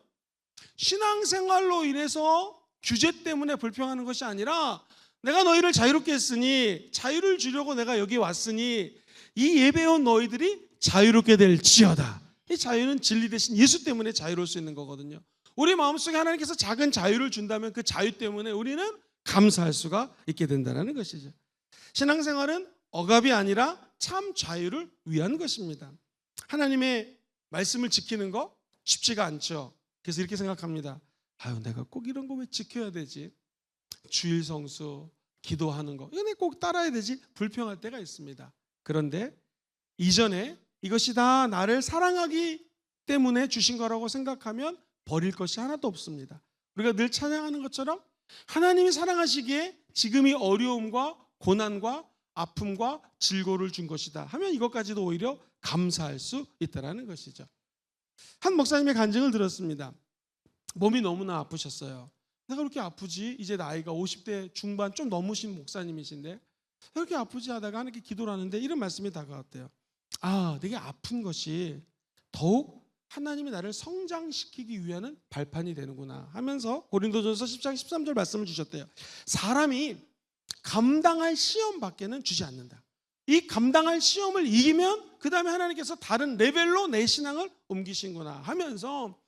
신앙생활로 인해서 규제 때문에 불평하는 것이 아니라 내가 너희를 자유롭게 했으니, 자유를 주려고 내가 여기 왔으니 이 예배에 온 너희들이 자유롭게 될지어다. 이 자유는 진리 대신 예수 때문에 자유로울 수 있는 거거든요. 우리 마음속에 하나님께서 작은 자유를 준다면 그 자유 때문에 우리는 감사할 수가 있게 된다는 것이죠. 신앙생활은 억압이 아니라 참 자유를 위한 것입니다. 하나님의 말씀을 지키는 거 쉽지가 않죠. 그래서 이렇게 생각합니다. 내가 꼭 이런 거 왜 지켜야 되지? 주일 성수, 기도하는 거 이거 꼭 따라야 되지 불평할 때가 있습니다. 그런데 이전에 이것이 다 나를 사랑하기 때문에 주신 거라고 생각하면 버릴 것이 하나도 없습니다. 우리가 늘 찬양하는 것처럼 하나님이 사랑하시기에 지금 이 어려움과 고난과 아픔과 질고를 준 것이다 하면 이것까지도 오히려 감사할 수 있다는 것이죠. 한 목사님의 간증을 들었습니다. 몸이 너무나 아프셨어요. 내가 그렇게 아프지? 이제 나이가 50대 중반 좀 넘으신 목사님이신데 그렇게 아프지 하다가 하나님께 기도를 하는데 이런 말씀이 다가왔대요. 아, 되게 아픈 것이 더욱 하나님이 나를 성장시키기 위한 발판이 되는구나 하면서 고린도전서 10장 13절 말씀을 주셨대요. 사람이 감당할 시험밖에는 주지 않는다. 이 감당할 시험을 이기면 그 다음에 하나님께서 다른 레벨로 내 신앙을 옮기신구나 하면서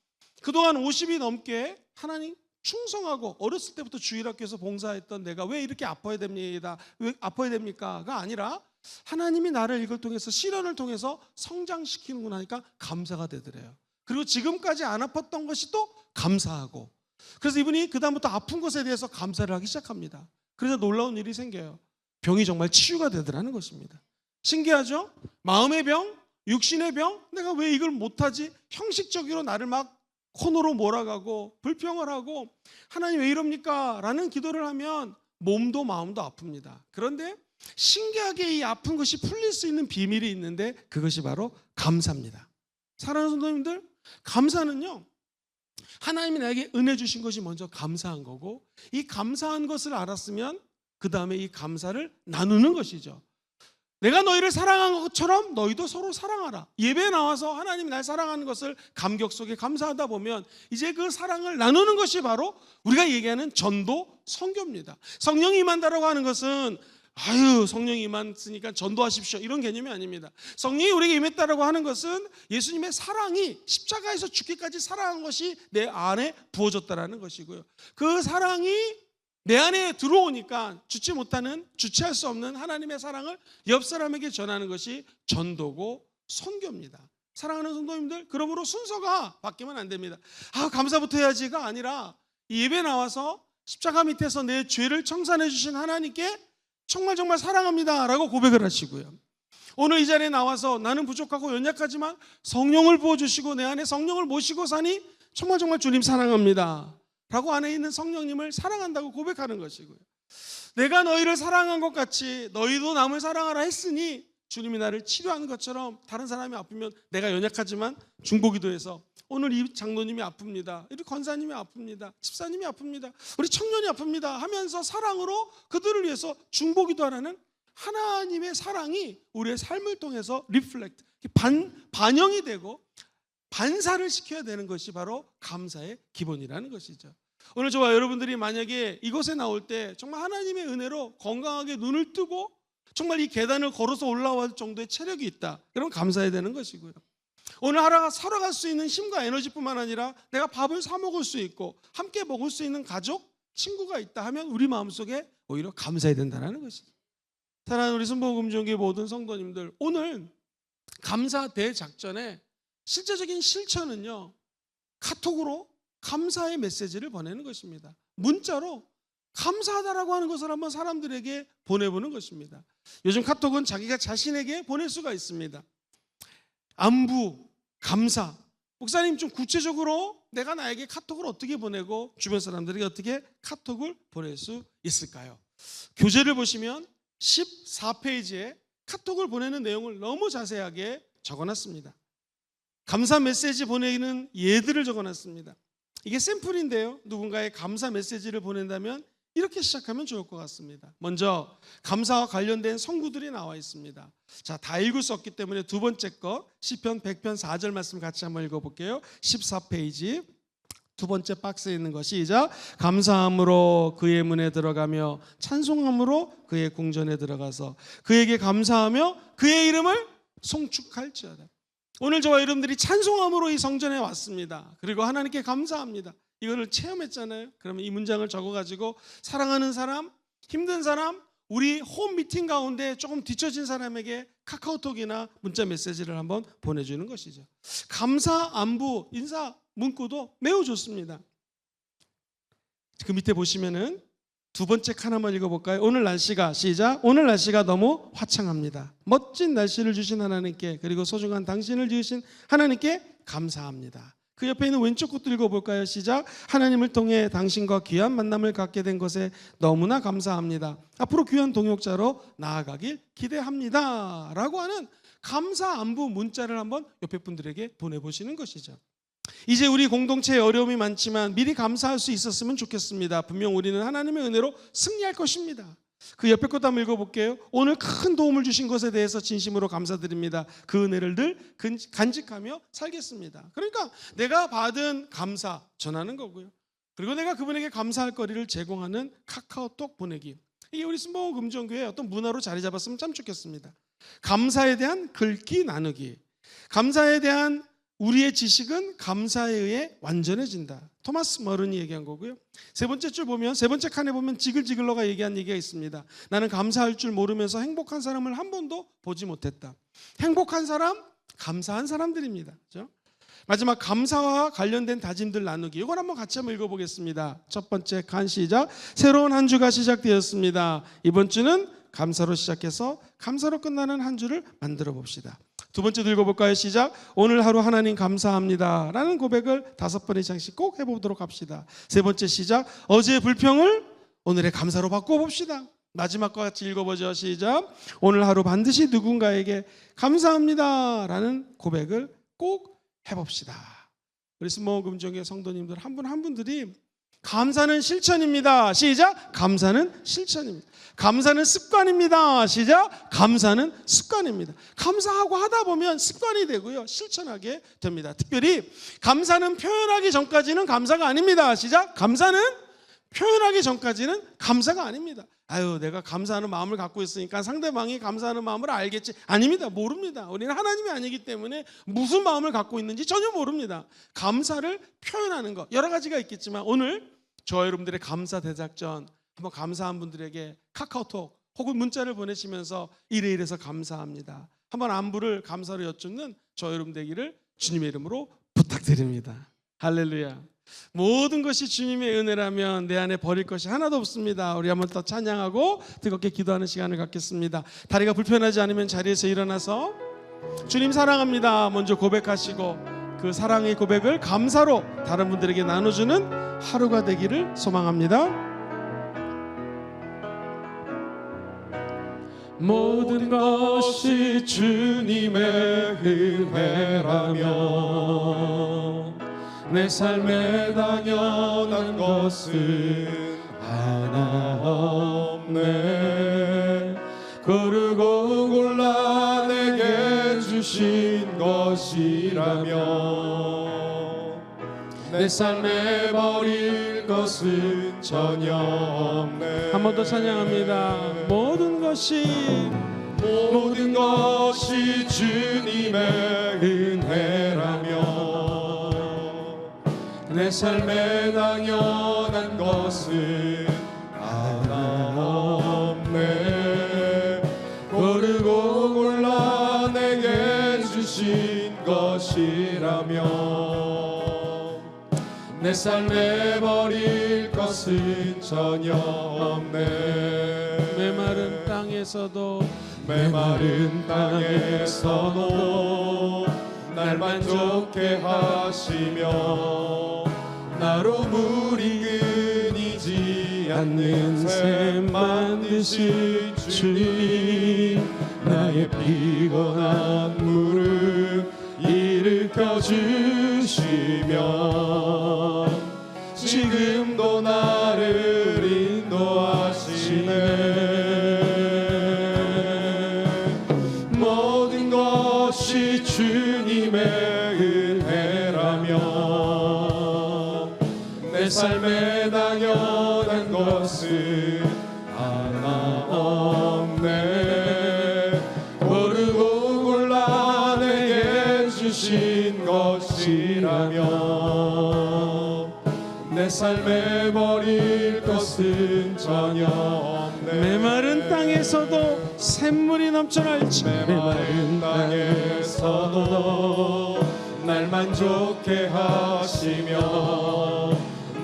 그동안 50이 넘게 하나님 충성하고 어렸을 때부터 주일학교에서 봉사했던 내가 왜 이렇게 아파야 됩니다. 왜 아파야 됩니까가 아니라 하나님이 나를 이걸 통해서 시련을 통해서 성장시키는구나 하니까 감사가 되더래요. 그리고 지금까지 안 아팠던 것이 또 감사하고 그래서 이분이 그 다음부터 아픈 것에 대해서 감사를 하기 시작합니다. 그래서 놀라운 일이 생겨요. 병이 정말 치유가 되더라는 것입니다. 신기하죠? 마음의 병, 육신의 병, 내가 왜 이걸 못하지? 형식적으로 나를 막 코너로 몰아가고 불평을 하고 하나님 왜 이럽니까? 라는 기도를 하면 몸도 마음도 아픕니다. 그런데 신기하게 이 아픈 것이 풀릴 수 있는 비밀이 있는데 그것이 바로 감사입니다. 사랑하는 성도님들, 감사는요 하나님이 나에게 은혜 주신 것이 먼저 감사한 거고 이 감사한 것을 알았으면 그 다음에 이 감사를 나누는 것이죠. 내가 너희를 사랑한 것처럼 너희도 서로 사랑하라. 예배에 나와서 하나님이 날 사랑하는 것을 감격 속에 감사하다 보면 이제 그 사랑을 나누는 것이 바로 우리가 얘기하는 전도 선교입니다. 성령이 임한다라고 하는 것은 아유 성령이 임했으니까 전도하십시오 이런 개념이 아닙니다. 성령이 우리에게 임했다라고 하는 것은 예수님의 사랑이 십자가에서 죽기까지 사랑한 것이 내 안에 부어졌다라는 것이고요. 그 사랑이 내 안에 들어오니까 주체할 수 없는 하나님의 사랑을 옆 사람에게 전하는 것이 전도고 선교입니다. 사랑하는 성도님들, 그러므로 순서가 바뀌면 안 됩니다. 아 감사부터 해야지가 아니라 예배 나와서 십자가 밑에서 내 죄를 청산해 주신 하나님께 정말 사랑합니다 라고 고백을 하시고요. 오늘 이 자리에 나와서 나는 부족하고 연약하지만 성령을 부어주시고 내 안에 성령을 모시고 사니 정말 주님 사랑합니다 라고 안에 있는 성령님을 사랑한다고 고백하는 것이고요. 내가 너희를 사랑한 것 같이 너희도 남을 사랑하라 했으니 주님이 나를 치료하는 것처럼 다른 사람이 아프면 내가 연약하지만 중보기도해서 오늘 이 장로님이 아픕니다. 우리 권사님이 아픕니다. 집사님이 아픕니다. 우리 청년이 아픕니다 하면서 사랑으로 그들을 위해서 중보기도하라는 하나님의 사랑이 우리의 삶을 통해서 리플렉트, 반영이 되고 반사를 시켜야 되는 것이 바로 감사의 기본이라는 것이죠. 오늘 저와 여러분들이 만약에 이곳에 나올 때 정말 하나님의 은혜로 건강하게 눈을 뜨고 정말 이 계단을 걸어서 올라올 정도의 체력이 있다. 그럼 감사해야 되는 것이고요. 오늘 하루가 살아갈 수 있는 힘과 에너지뿐만 아니라 내가 밥을 사 먹을 수 있고 함께 먹을 수 있는 가족, 친구가 있다 하면 우리 마음속에 오히려 감사해야 된다는 것이죠. 사랑하는 우리 순복음종교의 모든 성도님들, 오늘 감사 대작전의 실제적인 실천은요 카톡으로 감사의 메시지를 보내는 것입니다. 문자로 감사하다라고 하는 것을 한번 사람들에게 보내보는 것입니다. 요즘 카톡은 자기가 자신에게 보낼 수가 있습니다. 안부, 감사. 목사님 좀 구체적으로 내가 나에게 카톡을 어떻게 보내고 주변 사람들에게 어떻게 카톡을 보낼 수 있을까요? 교재를 보시면 14페이지에 카톡을 보내는 내용을 너무 자세하게 적어놨습니다. 감사 메시지 보내는 예들을 적어놨습니다. 이게 샘플인데요. 누군가의 감사 메시지를 보낸다면 이렇게 시작하면 좋을 것 같습니다. 먼저 감사와 관련된 성구들이 나와 있습니다. 자, 다 읽을 수 없기 때문에 두 번째 거 시편 100편 4절 말씀 같이 한번 읽어볼게요. 14페이지 두 번째 박스에 있는 것이 시작. 감사함으로 그의 문에 들어가며 찬송함으로 그의 궁전에 들어가서 그에게 감사하며 그의 이름을 송축할지어다. 오늘 저와 여러분들이 찬송함으로 이 성전에 왔습니다. 그리고 하나님께 감사합니다. 이거를 체험했잖아요. 그러면 이 문장을 적어가지고 사랑하는 사람, 힘든 사람, 우리 홈 미팅 가운데 조금 뒤처진 사람에게 카카오톡이나 문자 메시지를 한번 보내주는 것이죠. 감사, 안부, 인사 문구도 매우 좋습니다. 그 밑에 보시면은 두 번째 칸 한번 읽어볼까요? 오늘 날씨가 시작. 오늘 날씨가 너무 화창합니다. 멋진 날씨를 주신 하나님께, 그리고 소중한 당신을 지으신 하나님께 감사합니다. 그 옆에 있는 왼쪽 것도 읽어볼까요? 시작. 하나님을 통해 당신과 귀한 만남을 갖게 된 것에 너무나 감사합니다. 앞으로 귀한 동역자로 나아가길 기대합니다. 라고 하는 감사 안부 문자를 한번 옆에 분들에게 보내보시는 것이죠. 이제 우리 공동체에 어려움이 많지만 미리 감사할 수 있었으면 좋겠습니다. 분명 우리는 하나님의 은혜로 승리할 것입니다. 그 옆에 것도 한번 읽어볼게요. 오늘 큰 도움을 주신 것에 대해서 진심으로 감사드립니다. 그 은혜를 늘 간직하며 살겠습니다. 그러니까 내가 받은 감사 전하는 거고요. 그리고 내가 그분에게 감사할 거리를 제공하는 카카오톡 보내기. 이게 우리 신봉호 금정교회의 어떤 문화로 자리 잡았으면 참 좋겠습니다. 감사에 대한 글귀 나누기. 감사에 대한 우리의 지식은 감사에 의해 완전해진다. 토마스 머른이 얘기한 거고요. 세 번째 줄 보면, 세 번째 칸에 보면 지글지글러가 얘기한 얘기가 있습니다. 나는 감사할 줄 모르면서 행복한 사람을 한 번도 보지 못했다. 행복한 사람, 감사한 사람들입니다. 그렇죠? 마지막 감사와 관련된 다짐들 나누기. 이걸 한번 같이 한번 읽어보겠습니다. 첫 번째 칸 시작. 새로운 한 주가 시작되었습니다. 이번 주는 감사로 시작해서 감사로 끝나는 한 주를 만들어 봅시다. 두 번째도 읽어볼까요? 시작. 오늘 하루 하나님 감사합니다 라는 고백을 5번 이상씩 꼭 해보도록 합시다. 세 번째 시작. 어제의 불평을 오늘의 감사로 바꿔봅시다. 마지막과 같이 읽어보죠. 시작. 오늘 하루 반드시 누군가에게 감사합니다 라는 고백을 꼭 해봅시다. 우리 신봉호 금정의 성도님들 한 분 한 분들이 감사는 실천입니다. 시작. 감사는 실천입니다. 감사는 습관입니다. 시작. 감사는 습관입니다. 감사하고 하다 보면 습관이 되고요, 실천하게 됩니다. 특별히 감사는 표현하기 전까지는 감사가 아닙니다. 시작. 감사는 표현하기 전까지는 감사가 아닙니다. 아유, 내가 감사하는 마음을 갖고 있으니까 상대방이 감사하는 마음을 알겠지. 아닙니다. 모릅니다. 우리는 하나님이 아니기 때문에 무슨 마음을 갖고 있는지 전혀 모릅니다. 감사를 표현하는 것 여러 가지가 있겠지만, 오늘 저와 여러분들의 감사 대작전, 한번 감사한 분들에게 카카오톡 혹은 문자를 보내시면서 이래서 감사합니다, 한번 안부를 감사로 여쭙는 저와 여러분 되기를 주님의 이름으로 부탁드립니다. 할렐루야. 모든 것이 주님의 은혜라면 내 안에 버릴 것이 하나도 없습니다. 우리 한번 더 찬양하고 뜨겁게 기도하는 시간을 갖겠습니다. 다리가 불편하지 않으면 자리에서 일어나서 주님 사랑합니다 먼저 고백하시고, 그 사랑의 고백을 감사로 다른 분들에게 나눠주는 하루가 되기를 소망합니다. 모든 것이 주님의 은혜라면 내 삶에 당연한 것은 하나 없네. 고르고 골라 내게 주신 것이라면 내 삶에 버릴 것은 전혀 없네. 한 번 더 찬양합니다. 모든 것이 주님의 은혜라면 내 삶에 당연한 것은 하나 없네. 고르고 골라 내게 주신 것이라면 내 삶에 버릴 것은 전혀 없네. 메마른 땅에서도 날 만족해 하시며 나로 물이 끊이지 않는 샘 만드신 주님, 나의 피곤한 물을 일으켜 주시며 지금도 나를 인도하시네. 모든 것이 주님의 은혜라면 내 삶에 당연한 것은 하나 없네. 고르고 골라 내게 주신 것이라면 내 삶에 버릴 것은 전혀 없네. 메마른 땅에서도 샘물이 넘쳐날지, 메마른 땅에서도 날 만족해 하시며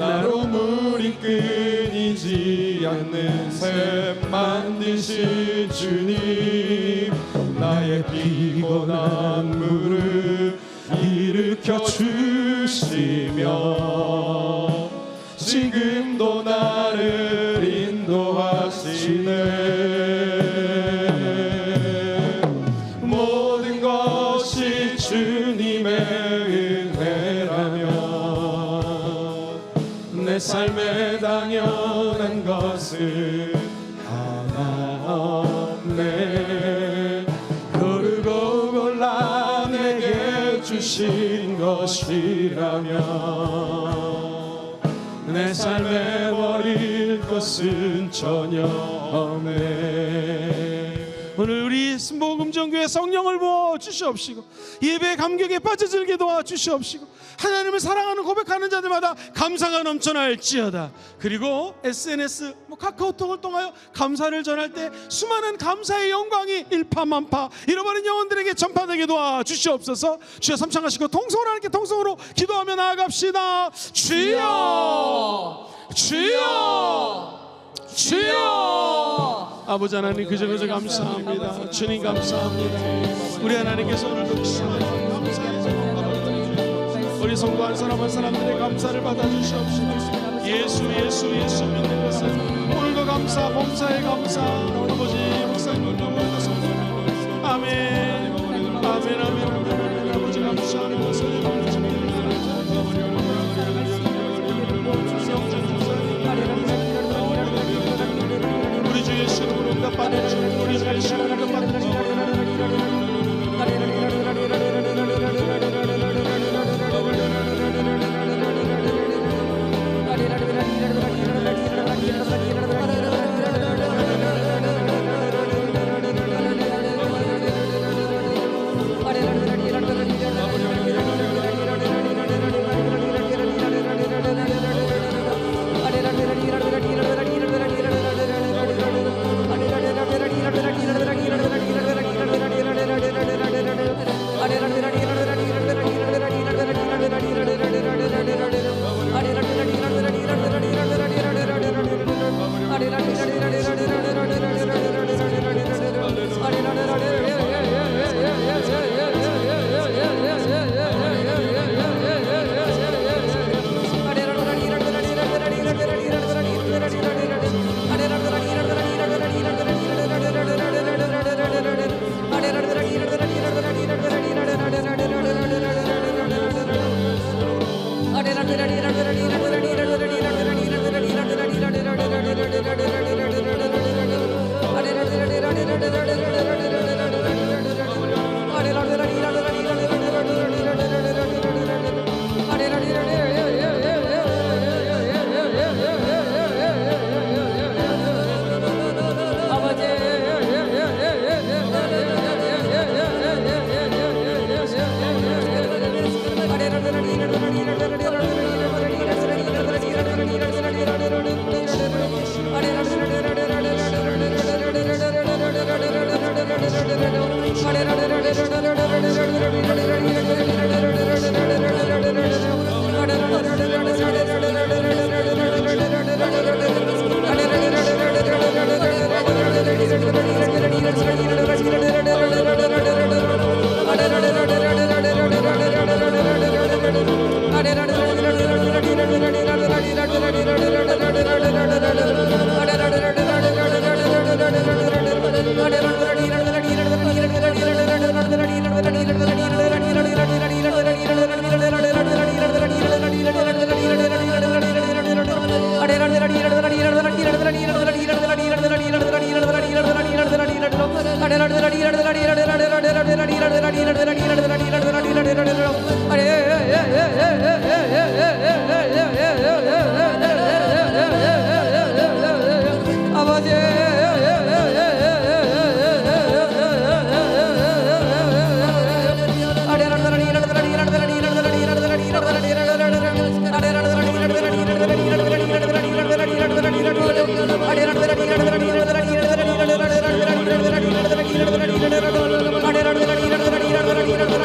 나로 물이 끊이지 않는 샘 만드신 주님, 나의 피곤한 무릎 일으켜 주시며 지금도 나를 인도하시네. 모든 것이 주님의 은혜라면 내 삶에 당연한 것은 하나 없네. 고르고 골라 내게 주신 것이라면 내 삶에 버릴 것은 전혀 없네. 오늘 우리 신복음정교회 성령을 부어 주시옵시고 예배 감격에 빠져들게 도와 주시옵시고 하나님을 사랑하는 고백하는 자들마다 감사가 넘쳐날지어다. 그리고 SNS 카카오톡을 통하여 감사를 전할 때 수많은 감사의 영광이 일파만파 잃어버린 영혼들에게 전파되게 도와 주시옵소서. 주여 삼창하시고 통성으로 하나님께 통성으로 기도하며 나아갑시다. 주여 주여 주여. 아버지 하나님 그저그저 감사합니다. 주님 감사합니다. 우리 하나님께서 오늘도 감사합니다. 우리 성도 한 사람 한 사람들의 감사를 받아주시옵시고 예수 예수 예수 믿는 것을 오늘도 감사 범사에 감사 아버지 목사님들도 모두 성도 아멘 아멘 아멘 아멘. 아버지 감사하는 것을 우리 주 예수 이름으로 응답받는 주 우리 주 예수 이름으로 응답받는 주 Hare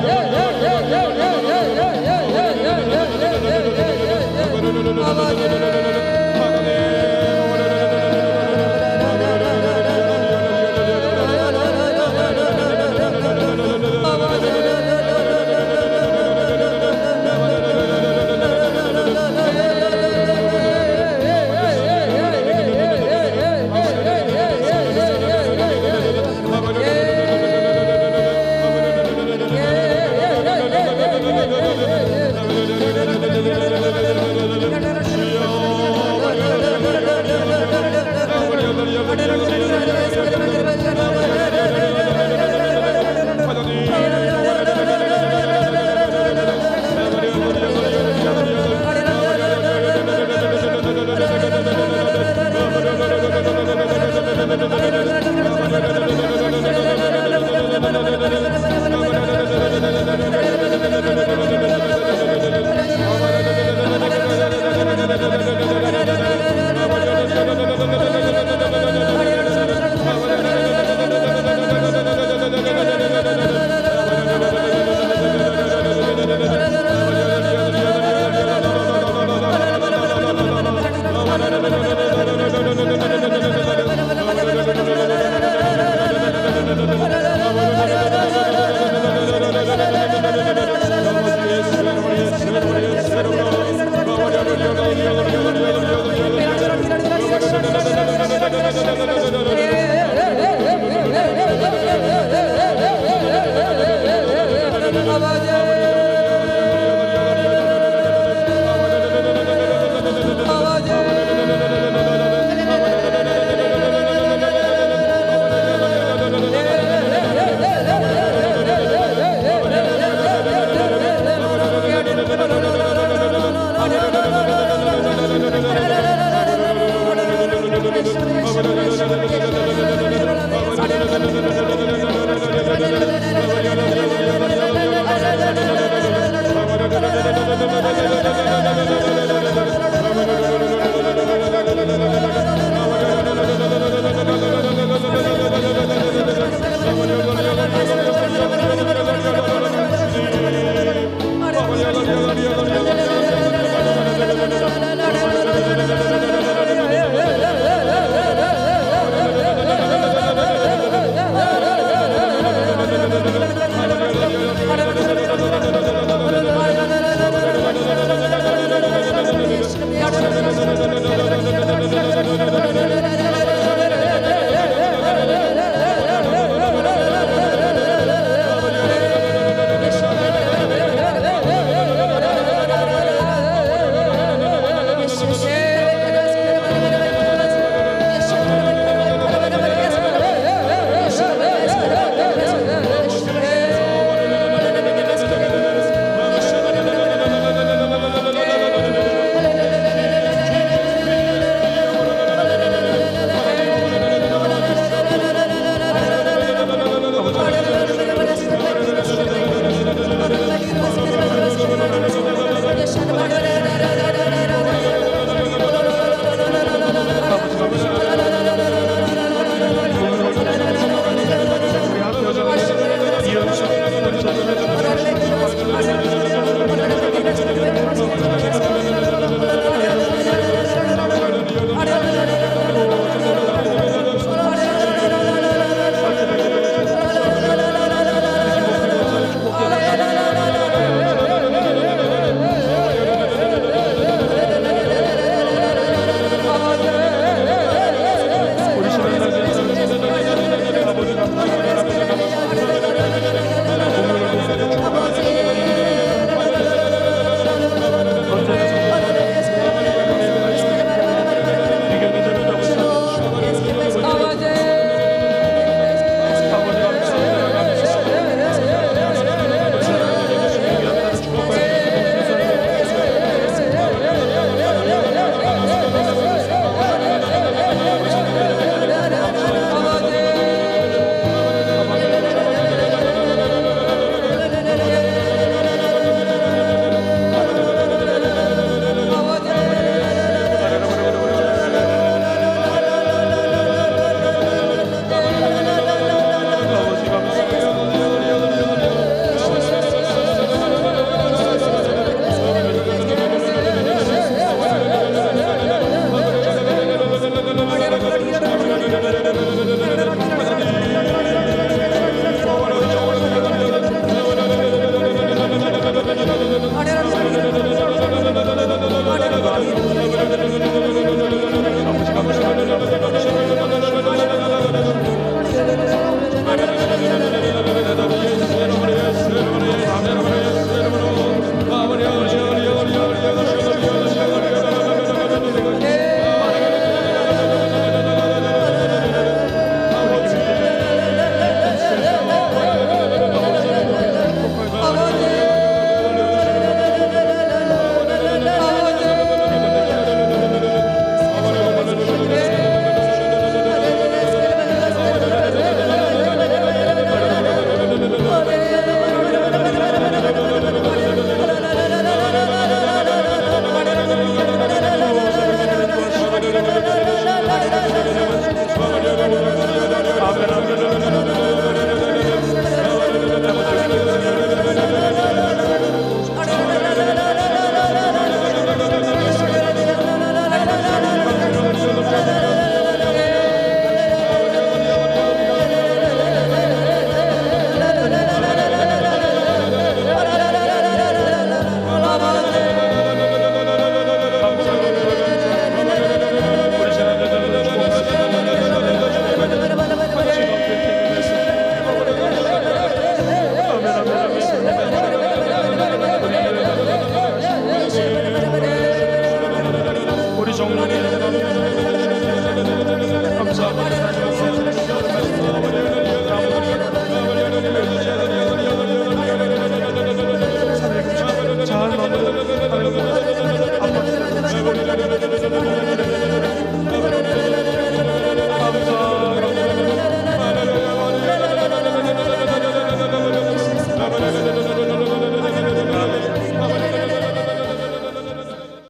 Yeah.